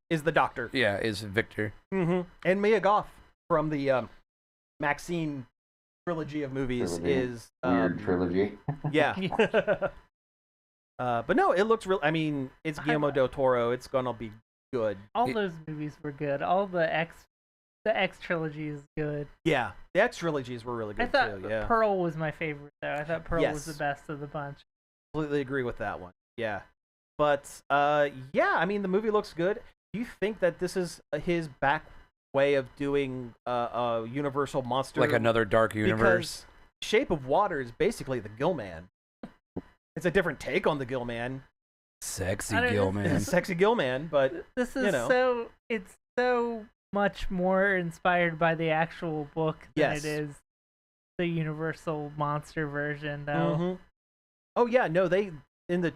is the doctor. Yeah, is Victor. Mm-hmm. And Mia Goth from the Maxine trilogy of movies is weird trilogy. Yeah. But no, it looks real. I mean, it's Guillermo del Toro. It's gonna be good. All those movies were good. All the X trilogy is good. Yeah, the X trilogies were really good I thought too. Yeah. Pearl was my favorite though. I thought Pearl was the best of the bunch. Completely agree with that one. Yeah, but yeah, I mean, the movie looks good. Do you think that this is his back way of doing a universal monster, like another dark universe? Because Shape of Water is basically the Gill Man. It's a different take on the Gill Man. Sexy I don't Gill know. Man. Sexy Gill Man, but This is you know. it's so much more inspired by the actual book than Yes. it is the Universal monster version, though. Mhm. Oh yeah, no, they in the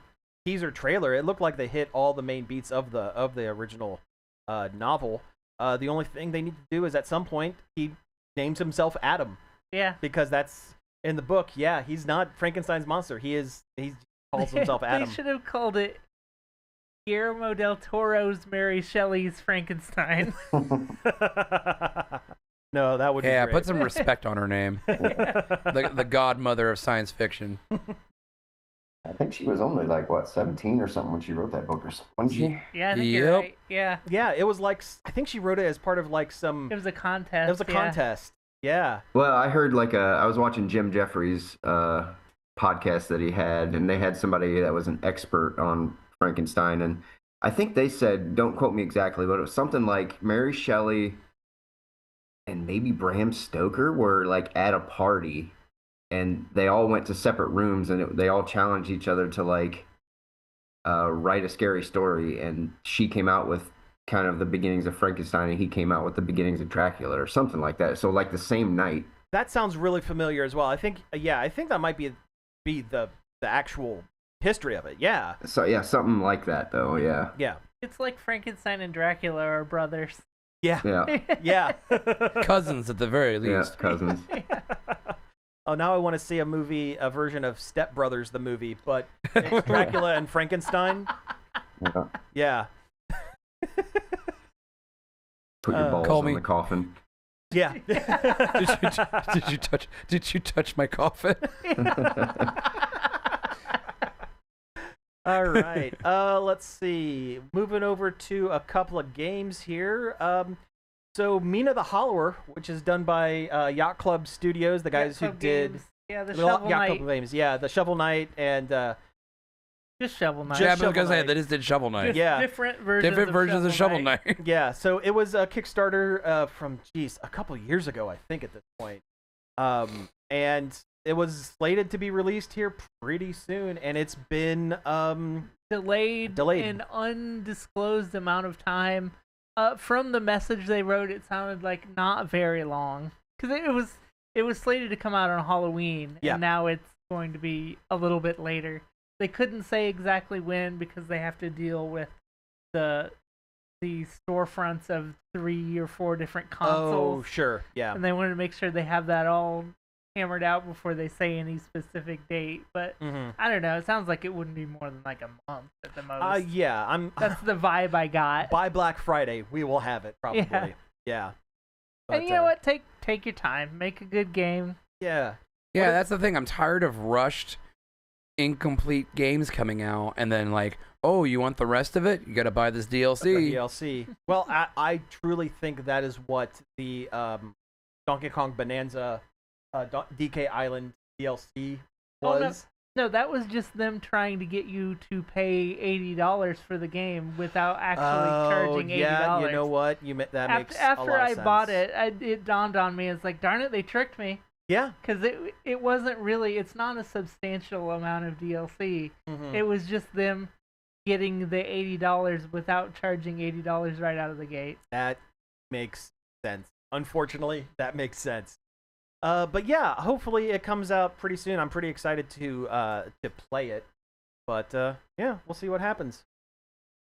teaser trailer, it looked like they hit all the main beats of the original novel. The only thing they need to do is at some point he names himself Adam, Yeah. because that's in the book. Yeah, he's not Frankenstein's monster. He calls himself Adam. They should have called it Guillermo del Toro's Mary Shelley's Frankenstein. No, that would be Yeah, great. put some respect on her name. The godmother of science fiction. I think she was only like, what, 17 or something when she wrote that book, or something, wasn't she? Yeah, I think you're Yep. right. Yeah. Yeah, it was like, I think she wrote it as part of like some. It was a contest. It was a contest. Yeah. Well, I heard I was watching Jim Jeffries' podcast that he had, and they had somebody that was an expert on Frankenstein, and I think they said, don't quote me exactly, but it was something like Mary Shelley and maybe Bram Stoker were like at a party, and they all went to separate rooms, and they all challenged each other to like write a scary story, and she came out with kind of the beginnings of Frankenstein, and he came out with the beginnings of Dracula or something like that. So like the same night. That sounds really familiar as well. I think that might be the actual history of it. Yeah. So yeah, something like that though. Yeah. Yeah. It's like Frankenstein and Dracula are brothers. Yeah. Yeah. Yeah. Cousins at the very Yeah. least. Cousins. Oh, now I want to see a version of Step Brothers, the movie, but it's Dracula and Frankenstein. Yeah. Yeah. Put your balls Call on me. the coffin. Yeah. Did you touch my coffin? All right. Let's see. Moving over to a couple of games here. So Mina the Hollower, which is done by Yacht Club Studios, the guys who did Yeah, the Yacht Shovel Knight. Club games. Yeah, the Shovel Knight and Just Shovel Knight. Just Yeah, because Shovel Knight. they just did Shovel Knight. Just yeah. different versions of Shovel Knight. yeah. So it was a Kickstarter from a couple years ago, I think, at this point. And it was slated to be released here pretty soon, and it's been Delayed Delayed. an undisclosed amount of time. From the message they wrote, it sounded like not very long, because it was slated to come out on Halloween, Yeah. and now it's going to be a little bit later. They couldn't say exactly when because they have to deal with the storefronts of 3 or 4 different consoles, Oh, sure. Yeah. and they wanted to make sure they have that all hammered out before they say any specific date. But Mm-hmm. I don't know. It sounds like it wouldn't be more than like a month at the most. Yeah. That's the vibe I got. By Black Friday, we will have it probably. Yeah. But, And you know what? Take your time. Make a good game. Yeah. Yeah, that's the thing. I'm tired of rushed, incomplete games coming out, and then like, oh, you want the rest of it? You got to buy this The DLC. DLC. Well, I truly think that is what the Donkey Kong Bonanza DK Island DLC Oh, was. No, that was just them trying to get you to pay $80 for the game without actually charging $80. Yeah, you know what? That makes After a lot of I sense. bought it, it dawned on me. It's like, darn it, they tricked me. Yeah. Because it wasn't really, it's not a substantial amount of DLC. Mhm. It was just them getting the $80 without charging $80 right out of the gate. That makes sense. Unfortunately, that makes sense. But yeah, hopefully it comes out pretty soon. I'm pretty excited to play it. But yeah, we'll see what happens.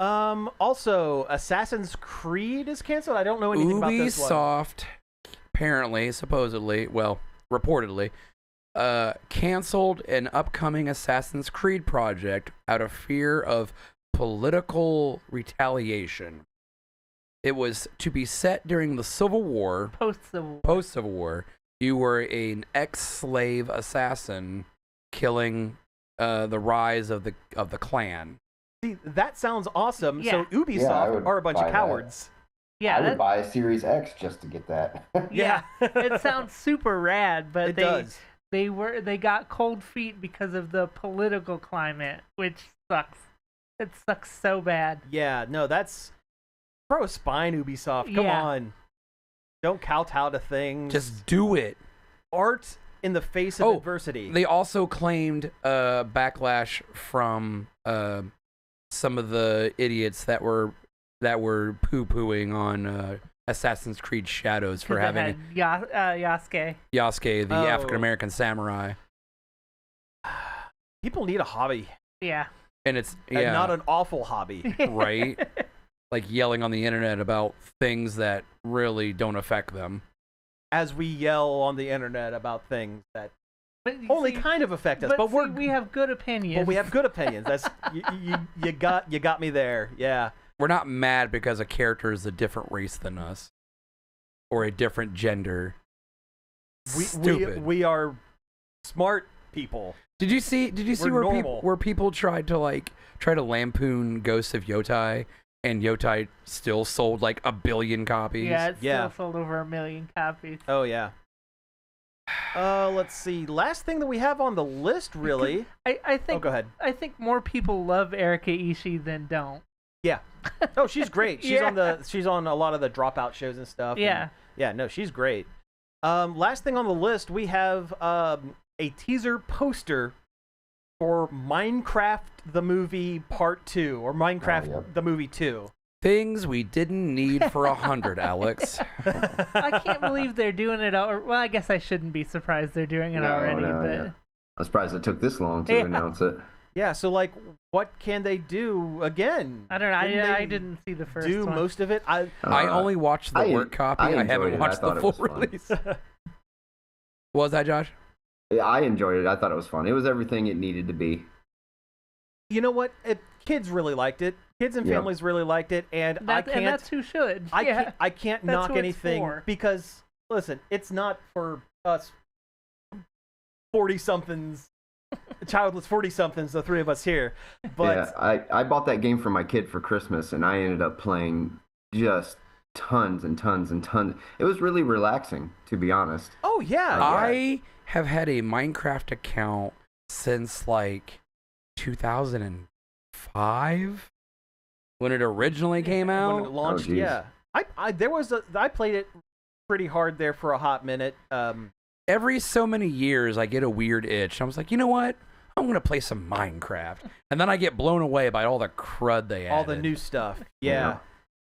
Also, Assassin's Creed is canceled. I don't know anything about this one. Ubisoft, apparently, supposedly, well, reportedly, canceled an upcoming Assassin's Creed project out of fear of political retaliation. It was to be set during the Civil War, post-Civil War. You were an ex-slave assassin killing the rise of the clan. See, that sounds awesome. Yeah. So Ubisoft are a bunch of cowards. Yeah, I would buy a Series X just to get that. yeah. It sounds super rad, but It does. they got cold feet because of the political climate, which sucks. It sucks so bad. Yeah, no, that's throw a spine, Ubisoft. Come Yeah. on. Don't kowtow to things. Just do it. Art in the face of adversity. They also claimed backlash from some of the idiots that were poo-pooing on Assassin's Creed Shadows for having Yasuke, the African American samurai. People need a hobby. Yeah. And it's and not an awful hobby. Right? Like yelling on the internet about things that really don't affect them. As we yell on the internet about things that only kind of affect us, but we have good opinions. But we have good opinions. That's you got me there. Yeah. We're not mad because a character is a different race than us or a different gender. Stupid. We are smart people. Did you see where people tried to lampoon Ghosts of Yotai, and Yotai still sold like 1 billion copies? Yeah, it still sold over 1 million copies. Oh yeah. Let's see. Last thing that we have on the list, really. I think. Oh, go ahead. I think more people love Erika Ishii than don't. Yeah. Oh, she's great. She's on a lot of the Dropout shows and stuff. Yeah. No, she's great. Last thing on the list, we have a teaser poster for Minecraft the Movie Part 2, or Minecraft the Movie 2. Things we didn't need for 100, Alex. I can't believe they're doing it. Well, I guess I shouldn't be surprised they're doing it already. But I'm surprised it took this long to announce it. Yeah, so like, what can they do again? I don't know. I didn't see the first one. Most of it? I only watched the work copy. I haven't watched the full release. What was that, Josh? Yeah, I enjoyed it. I thought it was fun. It was everything it needed to be. You know what? Kids really liked it. Kids and families really liked it, and and that's who should. I can't knock anything because listen, it's not for us 40-somethings, childless 40-somethings, the three of us here. But I bought that game for my kid for Christmas, and I ended up playing just tons and tons and tons. It was really relaxing, to be honest. Oh yeah, I have had a Minecraft account since like 2005 when it originally came out. When it launched, I played it pretty hard there for a hot minute. Every so many years, I get a weird itch. I was like, you know what? I'm gonna play some Minecraft, and then I get blown away by all the crud they added. All the new stuff. Yeah.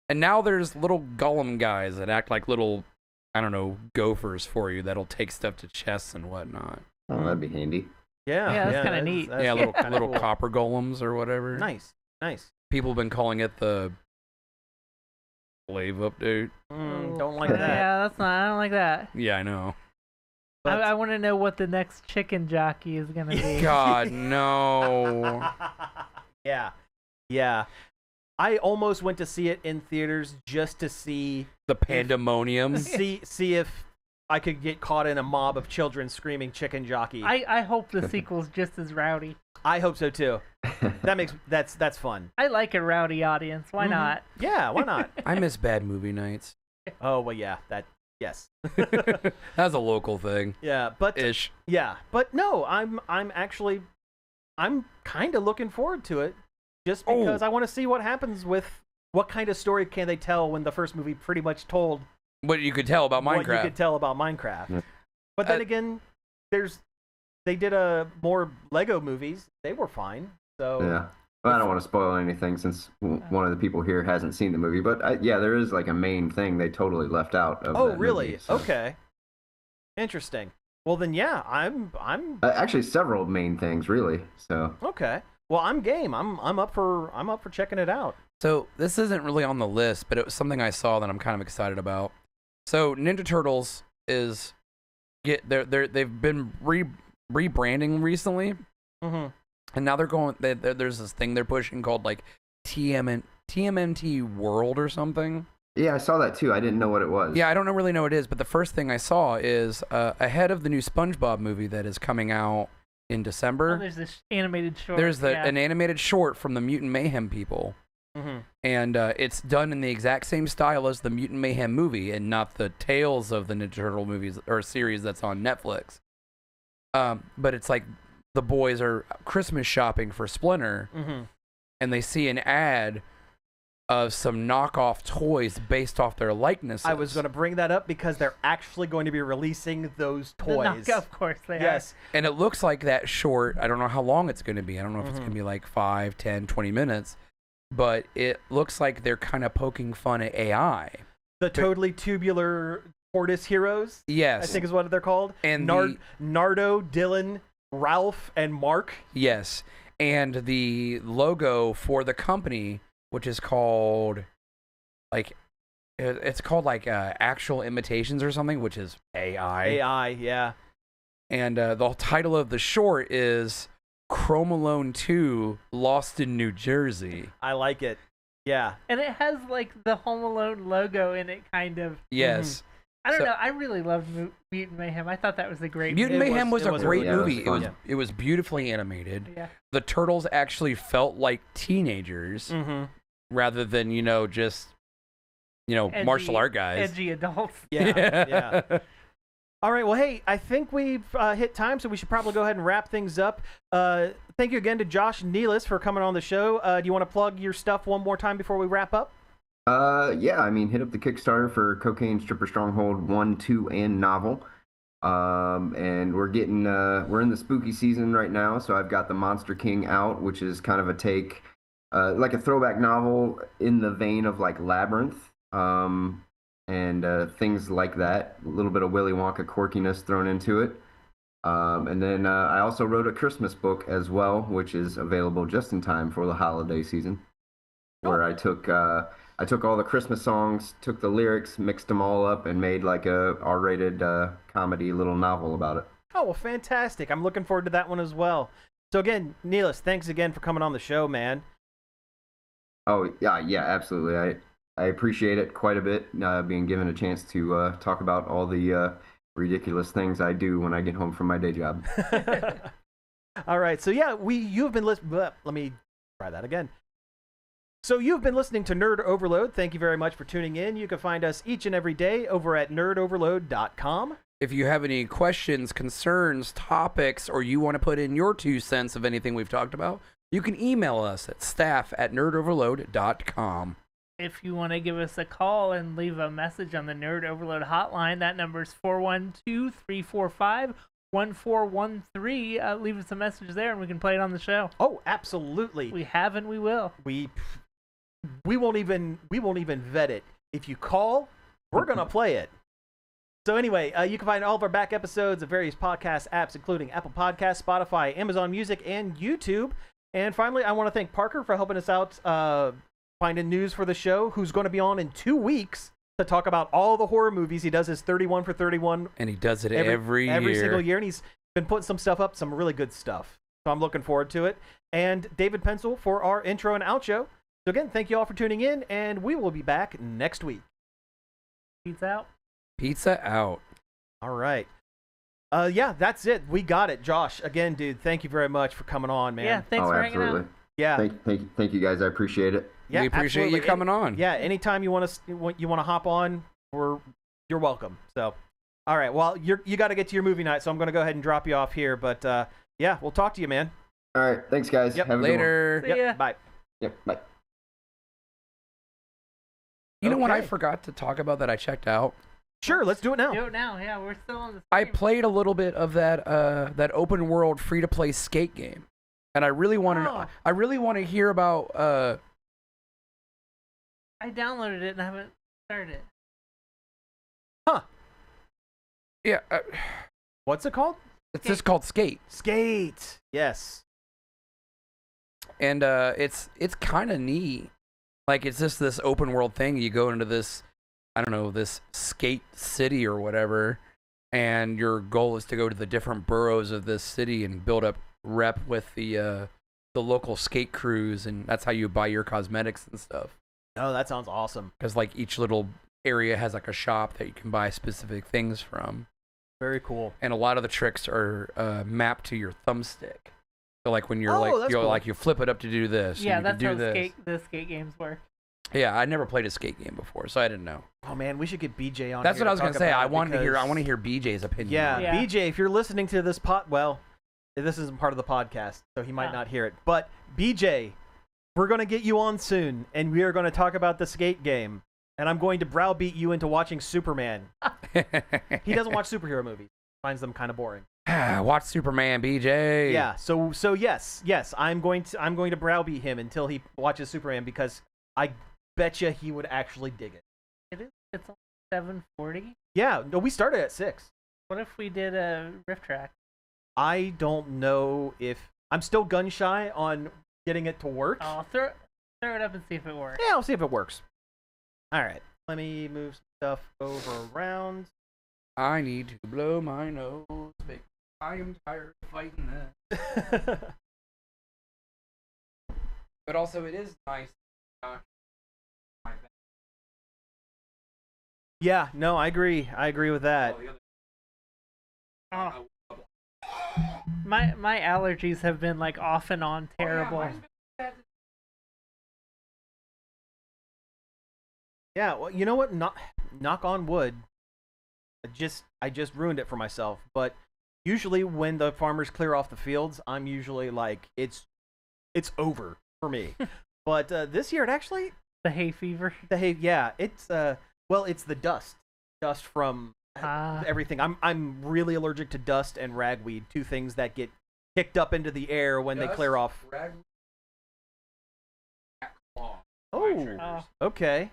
And now there's little golem guys that act like little, I don't know, gophers for you that'll take stuff to chests and whatnot. Oh, that'd be handy. Yeah, that's kind of neat. Little cool. Copper golems or whatever. Nice. People have been calling it the slave update. Don't like that. Yeah, I don't like that. Yeah, I know. I want to know what the next chicken jockey is gonna be. God, no. Yeah. I almost went to see it in theaters just to see the pandemonium. See if I could get caught in a mob of children screaming "chicken jockey." I hope the sequel's just as rowdy. I hope so too. That's fun. I like a rowdy audience. Why not? Yeah, why not? I miss bad movie nights. Oh well, yeah. Yes. That's a local thing. Yeah, but ish. Yeah, but no, I'm kind of looking forward to it, just because I want to see what happens with what kind of story can they tell when the first movie pretty much told what you could tell about Minecraft. What you could tell about Minecraft. Yeah. But then again, they did more Lego movies. They were fine. So yeah. Well, I don't want to spoil anything since one of the people here hasn't seen the movie, but there is like a main thing they totally left out of that really? movie, so. Okay. Interesting. Well then, yeah, I'm actually several main things really. So okay. Well, I'm game. I'm up for checking it out. So this isn't really on the list, but it was something I saw that I'm kind of excited about. So Ninja Turtles they've been rebranding recently. Mm-hmm. And now they're going. There's this thing they're pushing called like TMNT World or something. Yeah, I saw that too. I didn't know what it was. Yeah, I don't really know what it is, but the first thing I saw is ahead of the new SpongeBob movie that is coming out in December. Oh, there's this animated short. There's an animated short from the Mutant Mayhem people. Mm-hmm. And it's done in the exact same style as the Mutant Mayhem movie, and not the Tales of the Ninja Turtle movies or series that's on Netflix. But it's like the boys are Christmas shopping for Splinter, mm-hmm. and they see an ad of some knockoff toys based off their likenesses. I was going to bring that up because they're actually going to be releasing those toys. Of course they Yes. And it looks like that short, I don't know how long it's going to be. I don't know if it's going to be like 5, 10, 20 minutes. But it looks like they're kind of poking fun at AI. The totally tubular tortoise heroes. Yes. I think is what they're called. And Nardo, Dylan, Ralph, and Mark. Yes. And the logo for the company, which is called, like, it's called like Actual Imitations or something, which is AI. AI, yeah. And the title of the short is Chrome Alone 2 Lost in New Jersey. I like it. Yeah. And it has like the Home Alone logo in it, kind of. Yes. I don't know. I really loved Mutant Mayhem. I thought that was a great movie. Mutant Mayhem was a great movie. It was beautifully animated. Yeah. The turtles actually felt like teenagers rather than, just, Edgy, martial art guys. Edgy adults. Yeah. All right. Well, hey, I think we've hit time, so we should probably go ahead and wrap things up. Thank you again to Josh Nealis for coming on the show. Do you want to plug your stuff one more time before we wrap up? Yeah, hit up the Kickstarter for Cocaine-Stripper Stroghold 1, 2, and novel. And we're in the spooky season right now, so I've got the Monster King out, which is kind of a take, like a throwback novel in the vein of like Labyrinth, and things like that. A little bit of Willy Wonka quirkiness thrown into it. And then I also wrote a Christmas book as well, which is available just in time for the holiday season, where I took all the Christmas songs, took the lyrics, mixed them all up, and made like a R-rated comedy little novel about it. Oh, well, fantastic. I'm looking forward to that one as well. So again, Nealis, thanks again for coming on the show, man. Oh, yeah, absolutely. I appreciate it quite a bit, being given a chance to talk about all the ridiculous things I do when I get home from my day job. All right. So yeah, you've been listening. Let me try that again. So you've been listening to Nerd Overload. Thank you very much for tuning in. You can find us each and every day over at nerdoverload.com. If you have any questions, concerns, topics, or you want to put in your 2 cents of anything we've talked about, you can email us at staff@nerdoverload.com. If you want to give us a call and leave a message on the Nerd Overload hotline, that number is 412-345-1413. Leave us a message there and we can play it on the show. Oh, absolutely. We have and we will. We won't even vet it. If you call, we're gonna play it. So anyway, you can find all of our back episodes of various podcast apps, including Apple Podcasts, Spotify, Amazon Music, and YouTube. And finally, I want to thank Parker for helping us out finding news for the show, who's going to be on in 2 weeks to talk about all the horror movies. He does his 31 for 31. And he does it every single year. And he's been putting some stuff up, some really good stuff. So I'm looking forward to it. And David Pencil for our intro and outro. So again, thank you all for tuning in, and we will be back next week. Pizza out. Pizza out. All right. Yeah, that's it. We got it. Josh, again, dude, thank you very much for coming on, man. Yeah, thanks for hanging out. Yeah. Thank you guys. I appreciate it. Yeah, we appreciate absolutely. you coming on. Yeah, anytime you want to hop on, you're welcome. So, all right. Well, you got to get to your movie night, so I'm going to go ahead and drop you off here. But yeah, we'll talk to you, man. All right. Thanks, guys. Yep. Have a good one. Later. See ya. Bye. Yep. Bye. You know what I Okay. forgot to talk about that I checked out? Sure, let's do it now. Do it now. Yeah, we're still on the I stream. played a little bit of that open world free to play skate game, and I really want to. Oh. I really want to hear about. I downloaded it and haven't started it. Huh. Yeah, What's it called? it's just called Skate, Skate. Yes. and it's kind of neat. Like it's just this open world thing. You go into this, I don't know, this skate city or whatever, and your goal is to go to the different boroughs of this city and build up rep with the local skate crews, and that's how you buy your cosmetics and stuff. Oh, that sounds awesome. Because like each little area has like a shop that you can buy specific things from. Very cool. And a lot of the tricks are mapped to your thumbstick. So like when you're that's cool. you flip it up to do this. Yeah, and you that's can how do this. the skate games work. Yeah, I never played a skate game before, so I didn't know. Oh man, we should get BJ on. That's here what I was to gonna talk say. about I it want to because- hear BJ's opinion. Yeah, on it. Yeah. BJ, if you're listening to this this isn't part of the podcast, so he might Oh. not hear it. But BJ, we're going to get you on soon, and we are going to talk about the skate game. And I'm going to browbeat you into watching Superman. He doesn't watch superhero movies. Finds them kind of boring. Watch Superman, BJ. Yeah. So yes. I'm going to browbeat him until he watches Superman because I betcha he would actually dig it. It's only 7:40. Yeah. No, we started at 6. What if we did a riff track? I don't know if I'm still gun shy on getting it to work. I'll throw it up and see if it works. Yeah, I'll see if it works. All right. Let me move some stuff over around. I need to blow my nose. I am tired of fighting this. But also, it is nice. Yeah, no, I agree. I agree with that. Oh. My allergies have been like off and on terrible. Yeah, well, you know what? Knock on wood. I just ruined it for myself. But usually when the farmers clear off the fields, I'm usually like, it's over for me. But this year, it actually The hay fever. yeah, it's it's the dust from everything. I'm really allergic to dust and ragweed, two things that get kicked up into the air when they clear off. Oh, okay.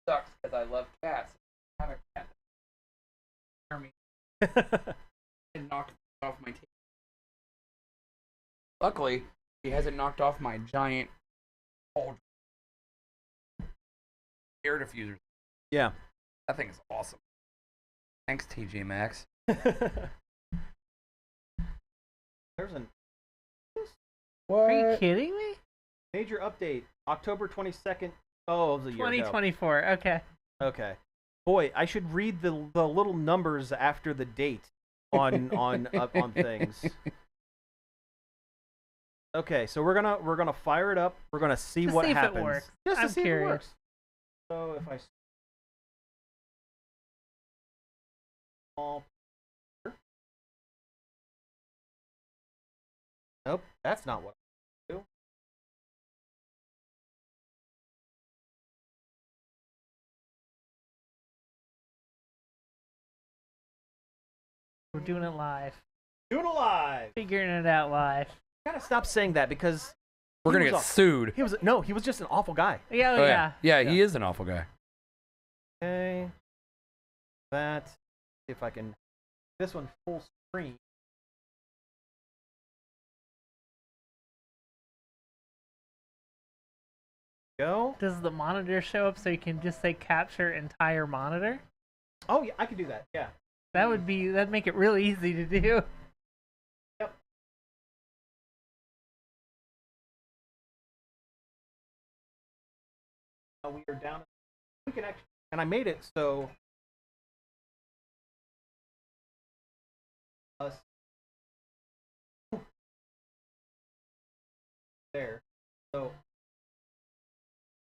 Sucks because I love cats. I have a cat. And knocked off my tail. Luckily, he hasn't knocked off my giant air diffuser. Yeah. That thing is awesome. Thanks, TJ Maxx. There's an Are you kidding me? major update, October 22nd. Oh, it was a year ago. 2024. Okay. Okay. Boy, I should read the little numbers after the date on things. Okay, so we're gonna fire it up. We're gonna see Just what see if it happens. works. Just to I'm see if it curious. works. So if I small. Nope, that's not what I do. We're doing it live. Doing it live. Figuring it out live. Gotta stop saying that because We're he gonna was get sued. he was just an awful guy. Yeah, Oh, yeah. yeah, he is an awful guy. Okay. That. See if I can. This one full screen. Go. Does the monitor show up so you can just say capture entire monitor? Oh yeah, I can do that. Yeah. That'd make it really easy to do. Yep. We are down. We can actually, and I made it so. Us. There. So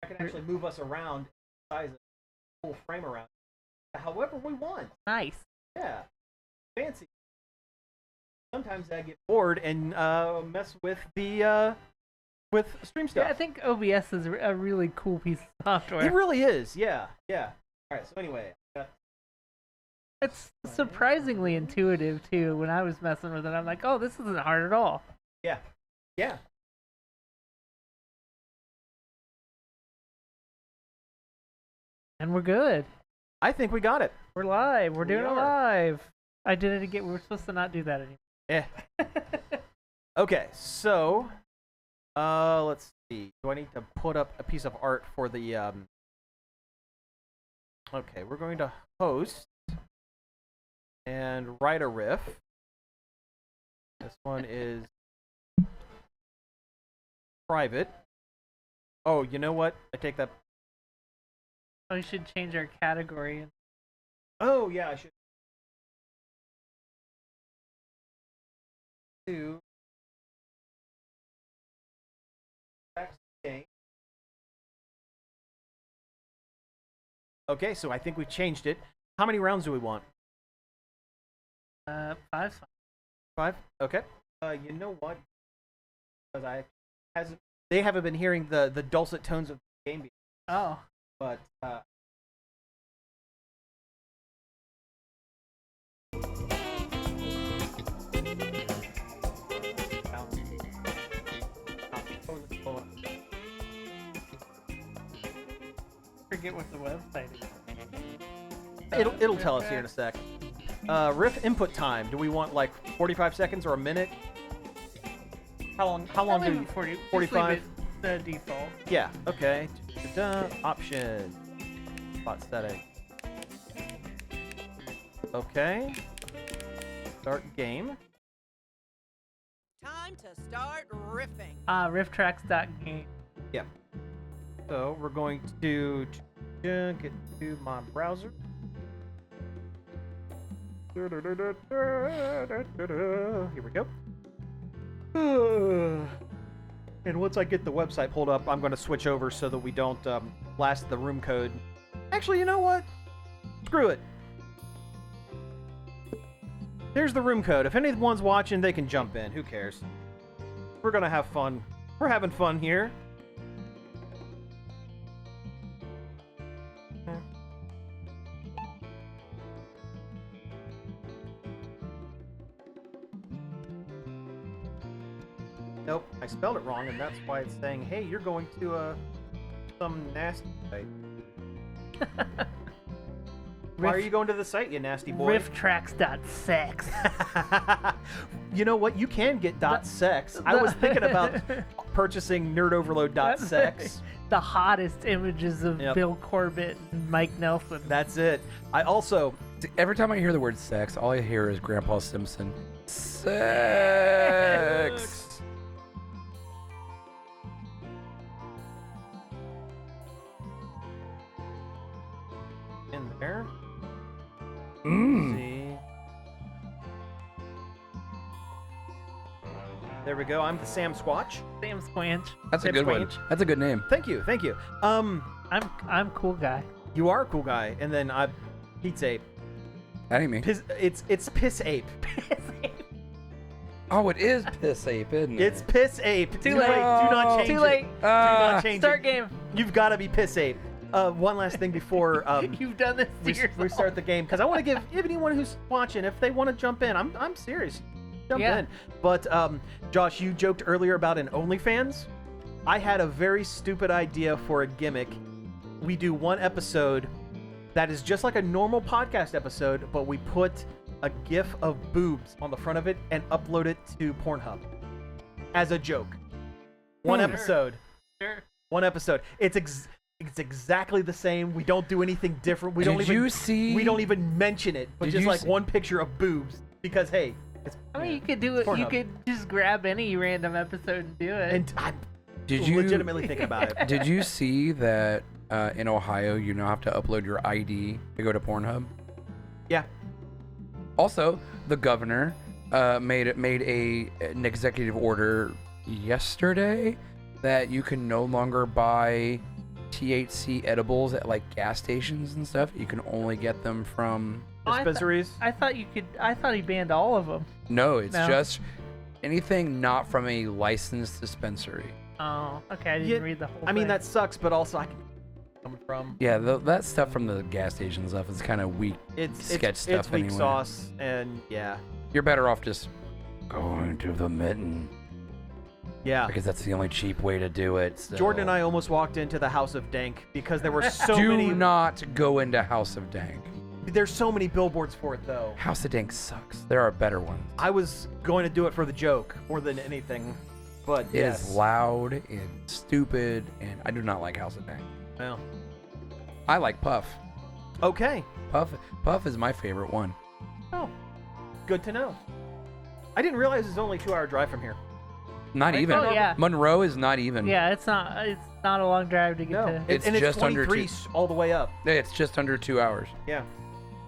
I can actually move us around, size it, full frame around, however we want. Nice. Yeah, fancy. Sometimes I get bored and mess with the with stream stuff. Yeah, I think OBS is a really cool piece of software. It really is. Yeah, yeah. All right. So anyway, It's surprisingly intuitive too. When I was messing with it, I'm like, oh, this isn't hard at all. yeah, yeah. And we're good. I think we got it. We're live. We're We doing it are. live. I did it again. We're supposed to not do that anymore. Yeah. Okay. So, let's see. Do I need to put up a piece of art for the Okay, we're going to host and write a riff. This one is private. Oh, you know what? I take that. We should change our category. Oh, yeah, I should. To okay, so I think we've changed it. How many rounds do we want? 5's fine. 5? Okay. You know what? Because I hasn't they haven't been hearing the dulcet tones of the game. Oh. But Forget what the website is. it'll tell us here in a sec. Riff input time. Do we want like 45 seconds or a minute? How long I'll do leave it 40, 45? just leave it the default. Yeah, okay. Option. Spot setting. Okay. Start game. Time to start riffing. Rifftracks.game. Yeah. So we're going to get to my browser. Here we go. And once I get the website pulled up, I'm going to switch over so that we don't blast the room code. Actually, you know what? Screw it. There's the room code. If anyone's watching, they can jump in. Who cares? We're going to have fun. We're having fun here. Nope, I spelled it wrong, and that's why it's saying, hey, you're going to some nasty site. Why are you going to the site, you nasty boy? Rifftracks.sex. You know what? You can get .sex. I was thinking about purchasing nerdoverload.sex. The hottest images of Yep. Bill Corbett and Mike Nelson. That's it. I also... Every time I hear the word sex, all I hear is Grandpa Simpson. Sex. In there. Mm. See. There we go. I'm the Sam Squatch. Sam Squanch. That's a Sam good one. Squanch. That's a good name. Thank you. I'm cool guy. You are a cool guy, and then I'm Pizza Ape. That ain't me. It's Piss Ape. Oh, it is Piss Ape, isn't it? It's Piss Ape. Too Do late. not change Too it. late. Do not change Start it. game. You've got to be Piss Ape. One last thing before You've done this to yourself. we start the game, because I want to give anyone who's watching, if they want to jump in, I'm serious. Jump in. But Josh, you joked earlier about an OnlyFans. I had a very stupid idea for a gimmick. We do one episode that is just like a normal podcast episode, but we put a GIF of boobs on the front of it and upload it to Pornhub as a joke. One episode. Sure. One episode. It's exactly the same. We don't do anything different. We don't even mention it, but Did just you like see- one picture of boobs, because hey, it's, I mean, you could do it. You Pornhub. could just grab any random episode and do it. And I'm Did you legitimately thinking about it. Did you see that in Ohio you now have to upload your ID to go to Pornhub? Yeah. Also, the governor made an executive order yesterday that you can no longer buy THC edibles at like gas stations and stuff. You can only get them from Dispensaries. I thought you could. I thought he banned all of them. No, it's No. just anything not from a licensed dispensary. Oh, okay. I didn't Yeah, read the whole. I mean, thing. that sucks, but also I can come from. Yeah, that stuff from the gas station stuff is kind of weak. It's Sketch stuff It's weak anyway. sauce, and yeah, You're better off just going to the mitten yeah. because that's the only cheap way to do it. So. Jordan and I almost walked into the House of Dank because there were so do many. not go into House of Dank. There's so many billboards for it, though. House of Dank sucks. There are better ones. I was going to do it for the joke more than anything, but It yes. is loud and stupid, and I do not like House of Dank. Well, I like Puff. okay. Puff is my favorite one. Oh, good to know. I didn't realize it's only a 2-hour drive from here. Not even. Oh, yeah. Monroe is not even. Yeah, it's not. It's not a long drive to get No, to. It's and just it's under 23 all the way up. It's just under 2 hours. Yeah.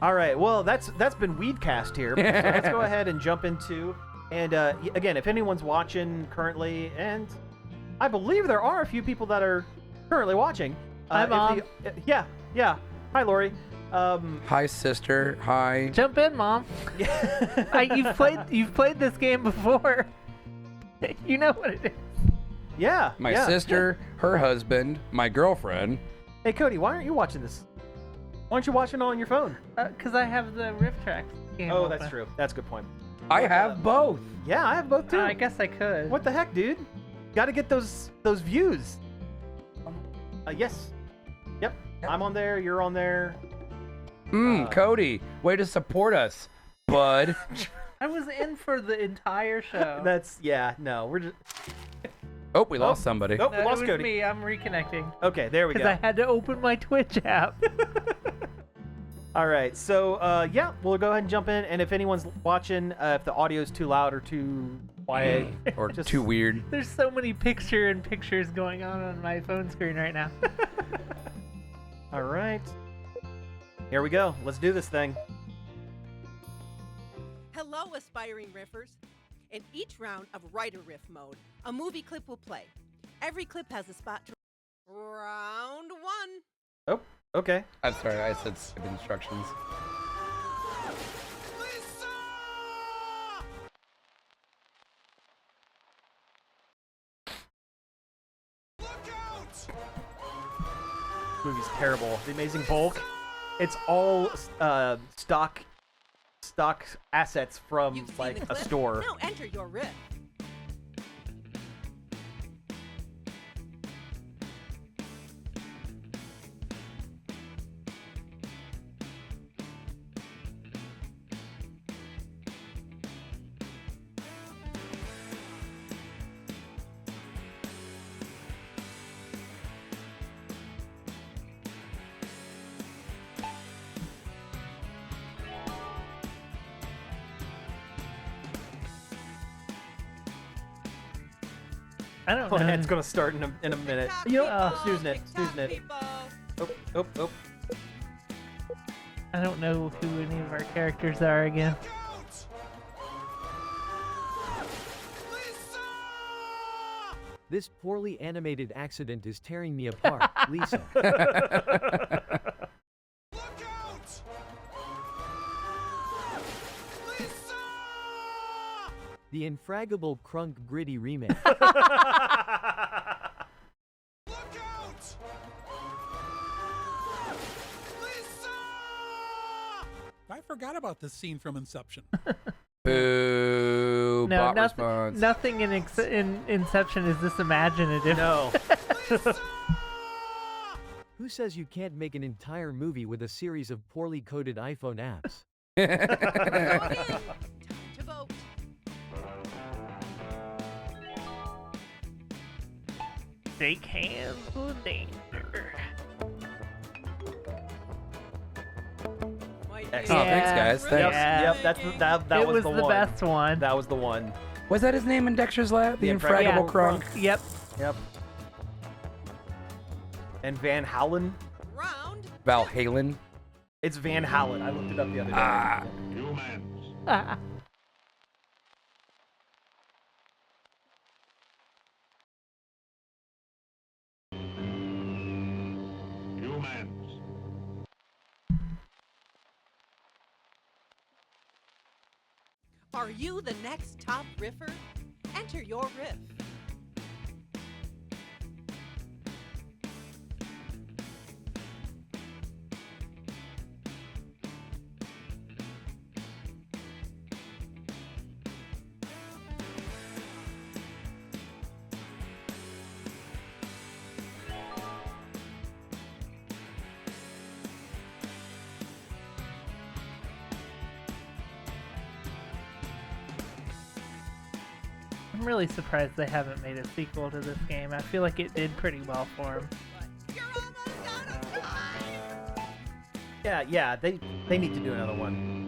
All right. Well, that's been Weedcast here. So let's go ahead and jump into. And again, if anyone's watching currently, and I believe there are a few people that are currently watching. Hi, if Mom. yeah. Hi, Lori. Hi, sister. Hi. Jump in, Mom. You've played this game before. You know what it is. Yeah. My yeah. sister, her husband, my girlfriend. Hey, Cody, why aren't you watching this? Why aren't you watching it on your phone? Because I have the Rift Tracks game Oh, open. that's true. That's a good point. I have both. Yeah, I have both too. I guess I could. What the heck, dude? Got to get those views. Yes. Yep. I'm on there. You're on there. Cody, way to support us, bud. I was in for the entire show. No, we're just. Oh, we lost somebody. Nope, we No, lost it was Cody. me. I'm reconnecting. Okay, there we Because go. I had to open my Twitch app. All right, so yeah, we'll go ahead and jump in. And if anyone's watching, if the audio is too loud or too quiet, Or just too weird. There's so many pictures going on my phone screen right now. All right, here we go. Let's do this thing. Hello, aspiring riffers. In each round of writer riff mode, a movie clip will play. Every clip has a spot to round one. Oh, okay. I'm sorry, I said skip instructions. This movie's terrible. The Amazing Bulk. It's all stock assets from You've seen like the a clip? store. Now enter your riff. I don't Oh, know. it's gonna start in a minute. TikTok Yep. people, Snoozing it. TikTok Snoozing it. people. Oh. I don't know who any of our characters are again. This poorly animated accident is tearing me apart, Lisa. The infraggable Crunk Gritty remake. I forgot about this scene from Inception. Boo. No, Bot nothing. response. Nothing in Inception is this imaginative. No. Who says you can't make an entire movie with a series of poorly coded iPhone apps? Time to vote. Shake hands with danger. Might Excellent. be Oh, thanks, Yeah. guys. Thanks. Yeah. Yep. That It was the one. best one. That was the one. Was that his name in Dexter's Lab? The The Infraggable Infraggable Crunk. Yep. Yep. And Van Halen. round. Val Halen. It's Van Halen. I looked it up the other day. Ah. Are you the next top riffer? Enter your riff. I'm really surprised they haven't made a sequel to this game. I feel like it did pretty well for them. You're almost out of time. Yeah. They need to do another one.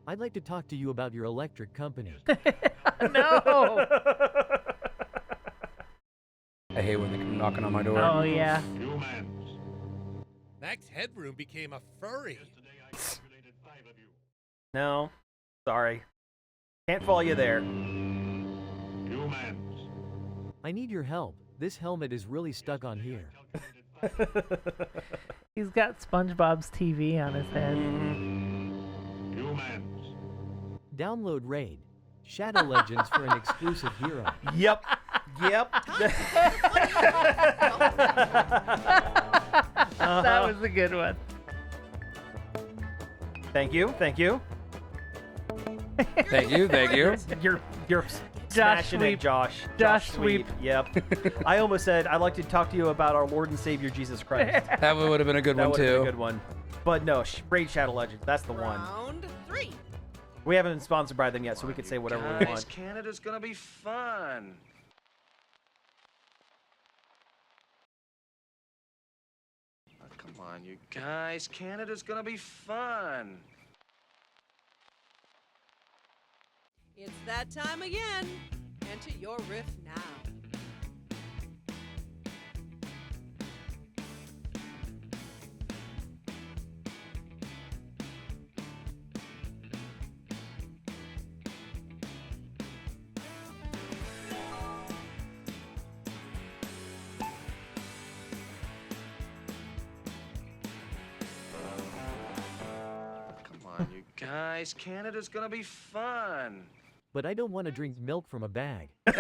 I'd like to talk to you about your electric company. No. I hate when they come knocking on my door. Oh yeah. Max Headroom became a furry. No. Sorry. Can't follow you there. I need your help. This helmet is really stuck on here. He's got SpongeBob's TV on his head. Download Raid. Shadow Legends for an exclusive hero. Yep. Yep. That was a good one. Thank you. Thank you. Thank you. Thank you. You're smashing Sweep. it, Josh. Josh Sweep. Yep. I almost said I'd like to talk to you about our Lord and Savior Jesus Christ. That would have been a good That one would have been too. a good one. But no, Raid Shadow Legends. That's the one. Round 3. We haven't been sponsored by them yet, so we could say whatever we Guys, want. Canada's gonna be fun. Oh, come on, you guys. Canada's gonna be fun. It's that time again. Enter your riff now. Come on, you guys. Canada's gonna be fun. But I don't want to drink milk from a bag. Oh,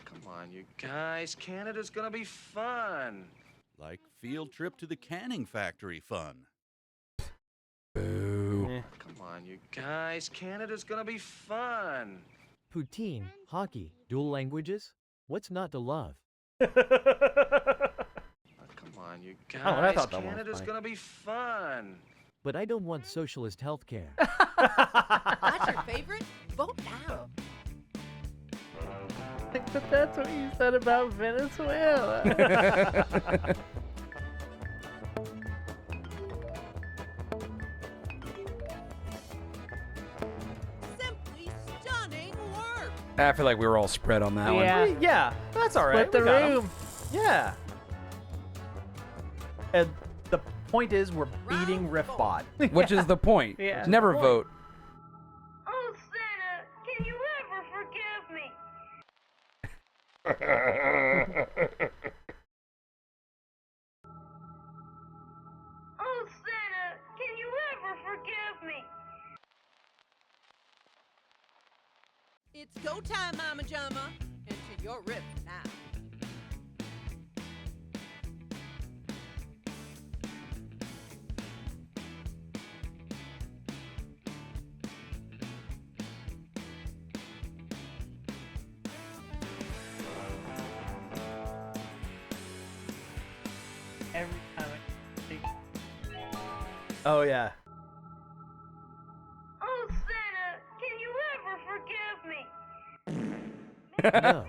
come on, you guys. Canada's gonna be fun. Like field trip to the canning factory fun. Boo. Eh. Come on, you guys. Canada's gonna be fun. Poutine, hockey, dual languages? What's not to love? Oh, come on, you guys. Oh, I thought that one was Canada's funny. gonna be fun. But I don't want socialist healthcare. That's your favorite? Vote now. But that's what you said about Venezuela. Simply stunning work. I feel like we were all spread on that Yeah. Yeah, that's all right. Split the We got 'em. room. Yeah. And the point is, we're beating Riffbot. one. Which is the point. Yeah. Never Point. vote. Oh, Santa, can you ever forgive me? Oh, Santa, can you ever forgive me? It's go time, Mama Jama. Enter your riff now. Every time I think Oh, yeah. Oh, Santa, can you ever forgive me? No.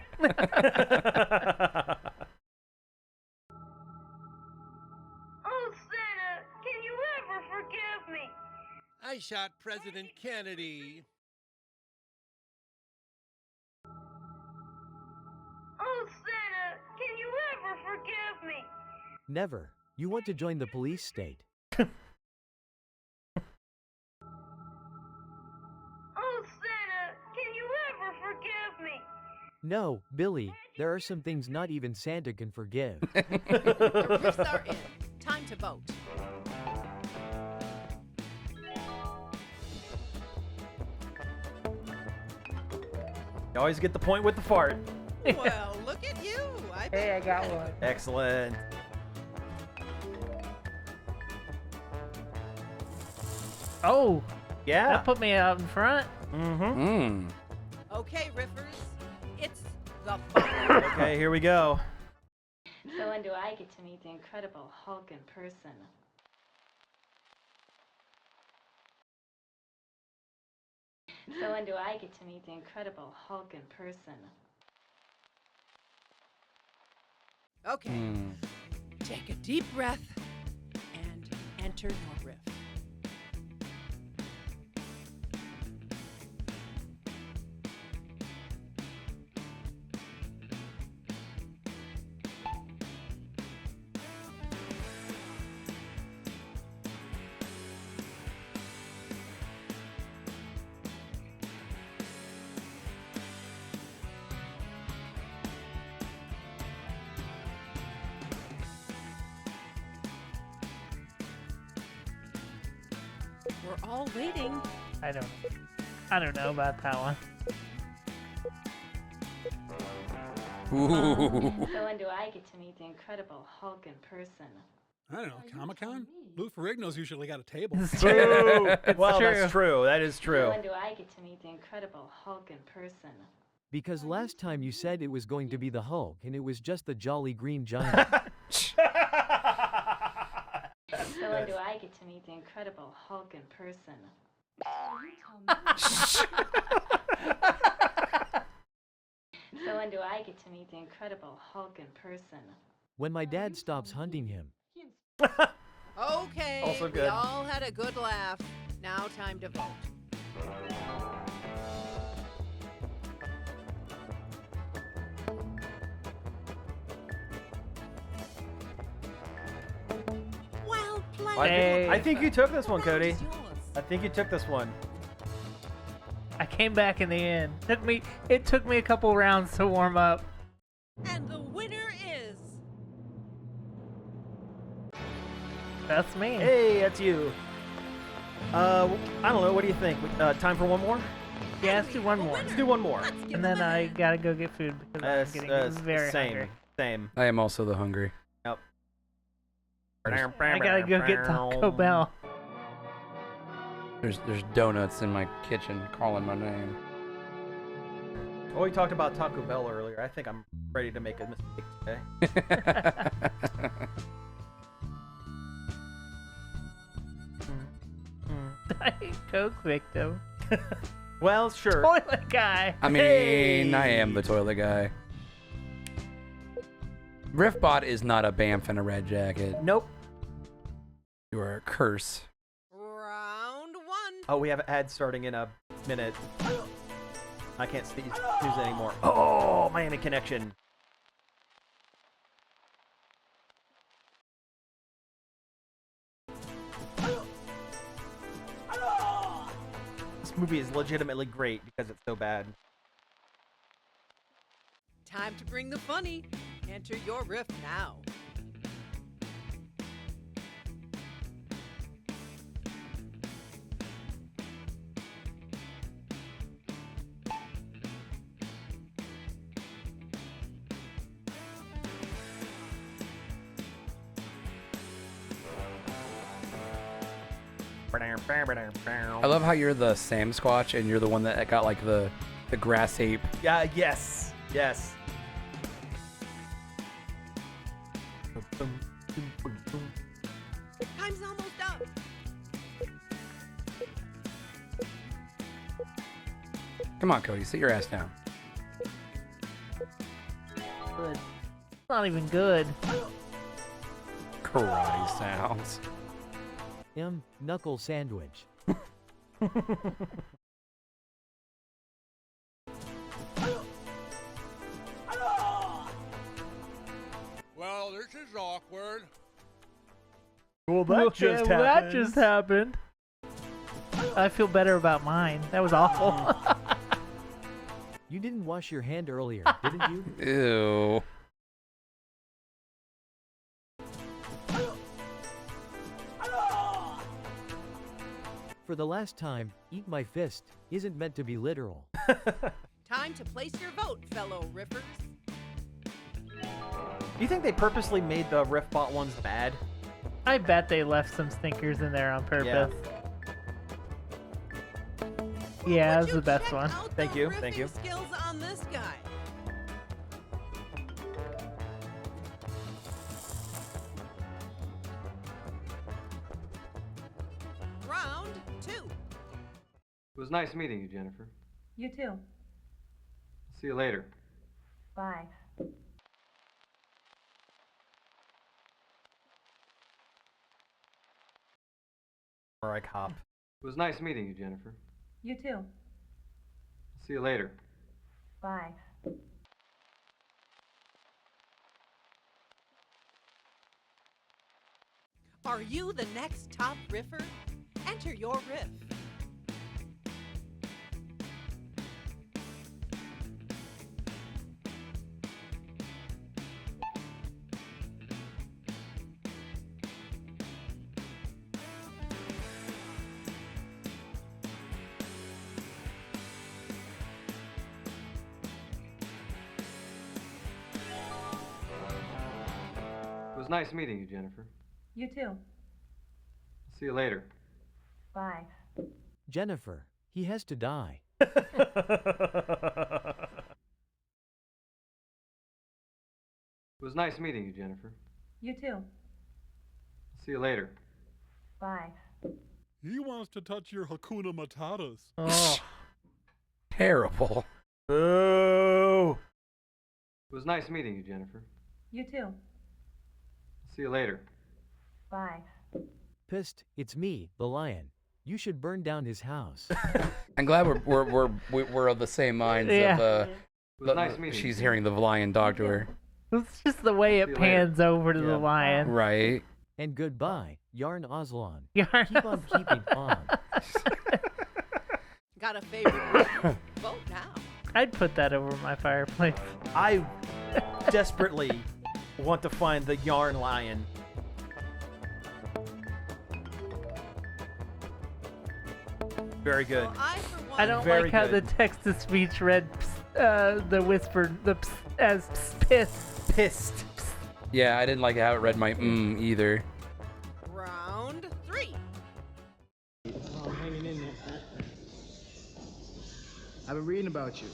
Oh, Santa, can you ever forgive me? I shot President Kennedy. Oh, Santa, can you ever forgive me? Never. You want to join the police state. Oh, Santa, can you ever forgive me? No, Billy, there are some things not even Santa can forgive. Riffs are in. Time to vote. You always get the point with the fart. Well, look at you. I Hey, I got one. Excellent. Oh, Yeah. that put me out in front. Mm-hmm. Mm. Okay, Riffers. It's the fun. Okay, here we go. So when do I get to meet the Incredible Hulk in person? So when do I get to meet the Incredible Hulk in person? Okay. Mm. Take a deep breath and enter your riff. We're all waiting. I don't know about that one. Ooh. So when do I get to meet the Incredible Hulk in person? I don't know, Comic-Con? Lou Ferrigno's usually got a table. True. Well, true. that's true. That is So true. when do I get to meet the Incredible Hulk in person? Because last time you said it was going to be the Hulk and it was just the Jolly Green Giant. So when do I get to meet the Incredible Hulk in person? So when do I get to meet the Incredible Hulk in person? When my dad stops hunting him. Okay, Also we good. all had a good laugh. Now time to vote. Well played. Hey. I think you took this The one, round Cody. is yours. I think you took this one. I came back in the end. It took me a couple rounds to warm up. And the winner is... That's me. Hey, that's you. I don't know. What do you think? Time for one more? Yeah, let's do one more. Let's do one more. Let's give And them then a I hand. gotta go get food because I'm getting very same. hungry. Same. I am also the hungry. Yep. I gotta go get Taco Bell. There's donuts in my kitchen calling my name. Oh, we talked about Taco Bell earlier. I think I'm ready to make a mistake today. Diet Coke victim. Well, sure. Toilet guy. I mean, Hey! I am the toilet guy. Riffbot is not a Bamf in a red jacket. Nope. You are a curse. Round one. Oh, we have ads starting in a minute. I can't snooze anymore. Oh, Miami Connection. This movie is legitimately great because it's so bad. Time to bring the funny. Enter your riff now. I love how you're the Sam Squatch and you're the one that got like the grass ape. Yeah, yes. Yes. Time's almost up. Come on, Cody, sit your ass down. Good. It's not even good. Karate sounds. Knuckle sandwich. Well, this is awkward. Well, That just happened. I feel better about mine. That was awful. You didn't wash your hand earlier, didn't you? Ew. For the last time, eat my fist isn't meant to be literal. Time to place your vote, fellow riffers. Do you think they purposely made the Riffbot ones bad? I bet they left some stinkers in there on purpose. Yeah, Would that's you the best check one. out Thank the you, thank riffing you. skills on this guy. Round two. It was nice meeting you, Jennifer. You too. See you later. Bye. Or I cop. It was nice meeting you, Jennifer. You too. See you later. Bye. Are you the next top riffer? Enter your riff. was nice meeting you, Jennifer. You too. See you later. Bye. Jennifer, he has to die. It was nice meeting you, Jennifer. You too. See you later. Bye. He wants to touch your Hakuna Matatas. Oh. Terrible. Boo. It was nice meeting you, Jennifer. You too. See you later. Bye. Pissed, it's me, the lion. You should burn down his house. I'm glad we're of the same minds. Yeah. Of, It was nice meeting she's you. hearing the lion talk to her. It's just the way it See you pans over to the lion. Right. And goodbye, Yarn Aslan. Yarn Keep on keeping on. Got a favorite? Vote now. I'd put that over my fireplace. I desperately want to find the yarn lion. Very good. Well, I, for one, I don't Very like how good. the text-to-speech read the whisper the as pissed. Pissed. Yeah, I didn't like how it read my either. round 3. I'm hanging in there. I've been reading about you.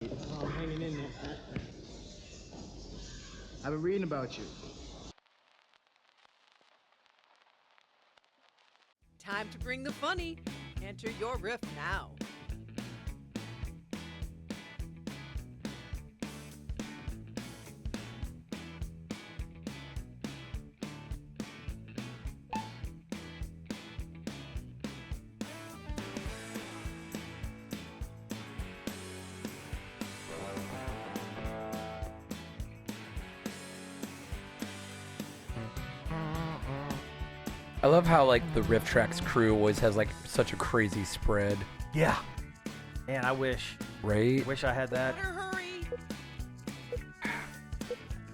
I'm hanging in there. I've been reading about you. Time to bring the funny. Enter your riff now. I love how like the Riff Tracks crew always has like such a crazy spread. Yeah. Man, I wish. Right? Wish I had that. Better hurry.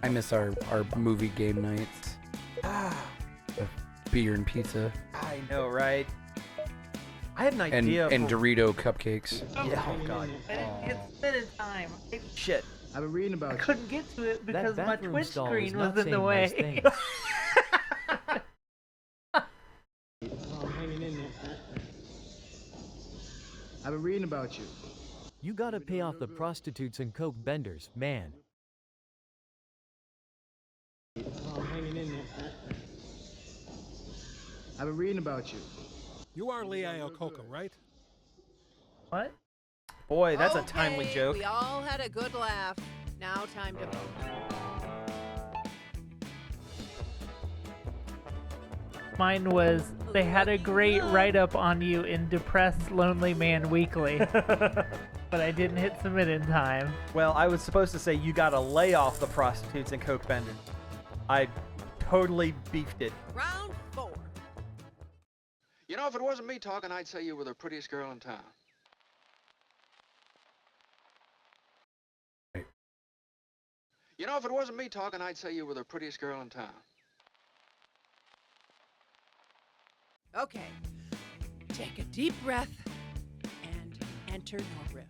I miss our movie game nights. Of beer and pizza. I know, right? I had an idea And for... Dorito cupcakes. Yeah, oh god. I didn't get spent in time. Shit. I've been reading about I you. couldn't get to it because That my bathroom Twitch stall is screen not was in the saying way. nice things. I'm hanging in there. I've been reading about you. You gotta pay off the prostitutes and coke benders, man. I'm hanging in there. I've been reading about you. You are Lee Iacocca, right? What? Boy, that's a timely Okay, joke. We all had a good laugh. Now time to vote. Mine was, they had a great write-up on you in Depressed Lonely Man Weekly, but I didn't hit submit in time. Well, I was supposed to say you gotta lay off the prostitutes and coke benders. I totally beefed it. Round 4. You know, if it wasn't me talking, I'd say you were the prettiest girl in town. You know, if it wasn't me talking, I'd say you were the prettiest girl in town. Okay. Take a deep breath and enter your riff.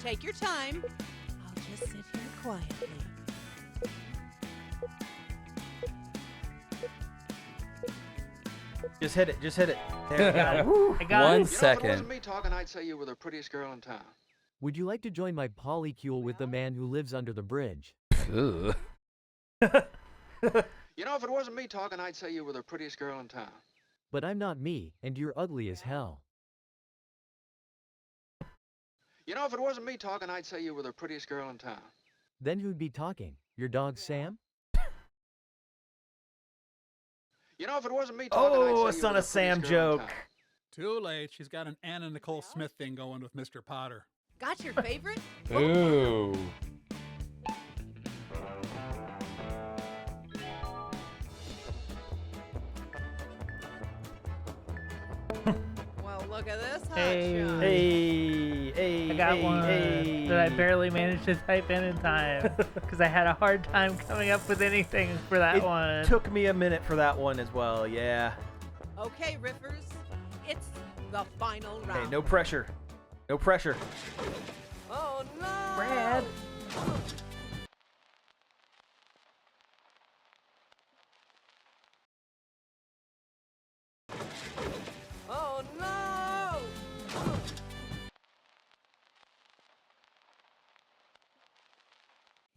Take your time. I'll just sit here quietly. Just hit it. Just hit it. There we go. I got One it. You know, if it second. wasn't me talking, I'd say you were the prettiest girl in town. Would you like to join my polycule with the man who lives under the bridge? Ugh. You know, if it wasn't me talking, I'd say you were the prettiest girl in town. But I'm not me, and you're ugly as hell. You know, if it wasn't me talking, I'd say you were the prettiest girl in town. Then who'd be talking? Your dog Sam? You know, if it wasn't me talking, Oh, I'd say a you were Son the of Sam prettiest girl in joke. town. Too late. She's got an Anna Nicole Smith thing going with Mr. Potter. Got your favorite? Ooh. Well, look at this hot Hey. shot. Hey, I got one hey. that I barely managed to type in time because I had a hard time coming up with anything for that one. Took me a minute for that one as well. Yeah. Okay, Riffers, it's the final round. Hey, no pressure. No pressure. Oh no! Brad. Oh no!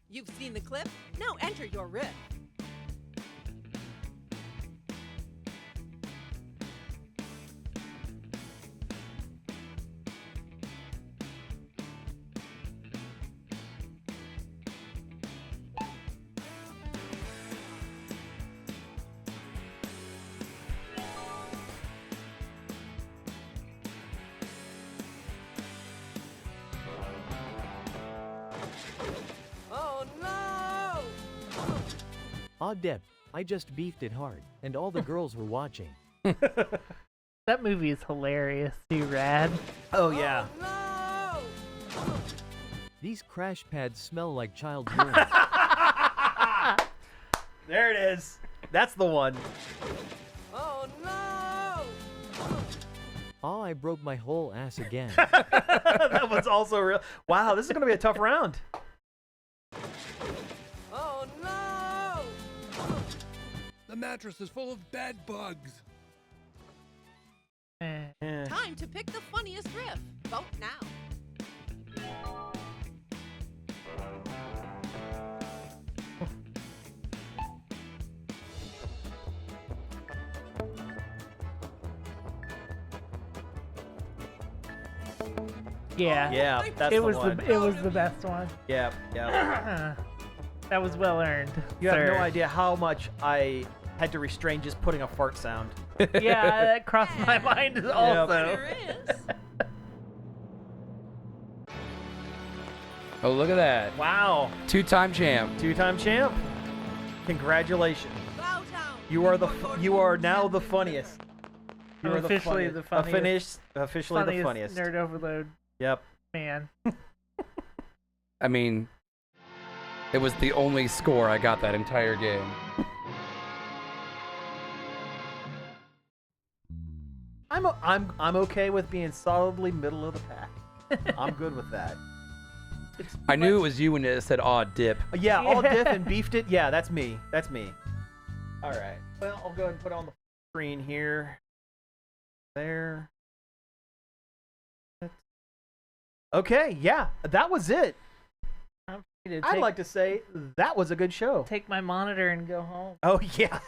You've seen the clip? Now enter your riff. Oh no! Aw Deb, I just beefed it hard, and all the girls were watching. That movie is hilarious, too, Rad. Oh, yeah. These crash pads smell like child urine. There it is. That's the one. Oh no! Aw, I broke my whole ass again. That one's also real. Wow, this is going to be a tough round. Oh no! The mattress is full of bed bugs. Time to pick the funniest riff. Vote now. Yeah. Yeah, that's it the was one. it was the best one. Yeah, yeah. That was well earned. You have no sir. idea how much I had to restrain just putting a fart sound. Yeah, that crossed my mind also. There is. Oh, look at that. Wow. Two-time champ. Two-time champ. Congratulations. Bow down. You are now the funniest. You I'm are officially the funniest. Officially the funniest. Nerd overload. Yep. Man. I mean, it was the only score I got that entire game. I'm okay with being solidly middle of the pack. I'm good with that. I knew it was you when it said "aw dip." Yeah, all diff and beefed it. Yeah, that's me. That's me. All right. Well, I'll go ahead and put it on the screen here. There. Okay, yeah, that was it. I'd like to say that was a good show. Take my monitor and go home. Oh, yeah.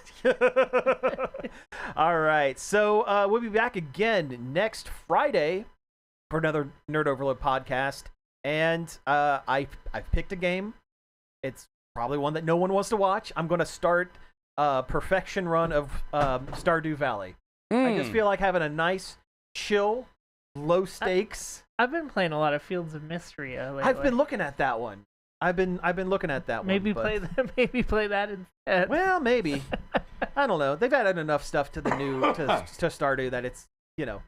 All right. So we'll be back again next Friday for another Nerd Overload podcast. And I've picked a game. It's probably one that no one wants to watch. I'm going to start a perfection run of Stardew Valley. I just feel like having a nice, chill, low stakes. I've been playing a lot of Fields of Mystery lately. I've been looking at that one. I've been looking at that maybe one. play that. Maybe play that instead. Well, maybe. I don't know. They've added enough stuff to the new to Stardew that it's, you know,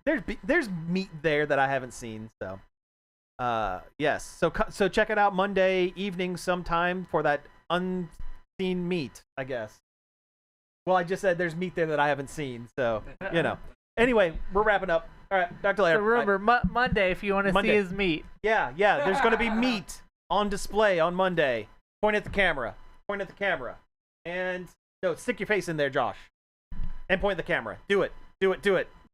there's meat there that I haven't seen. So, yes. So check it out Monday evening sometime for that unseen meat, I guess. Well, I just said there's meat there that I haven't seen. So, you know. Anyway, we're wrapping up. All right, talk to you later. So remember, Monday if you want to see his meat. Yeah. There's going to be meat on display on Monday. Point at the camera. And no, stick your face in there, Josh. And point at the camera. Do it.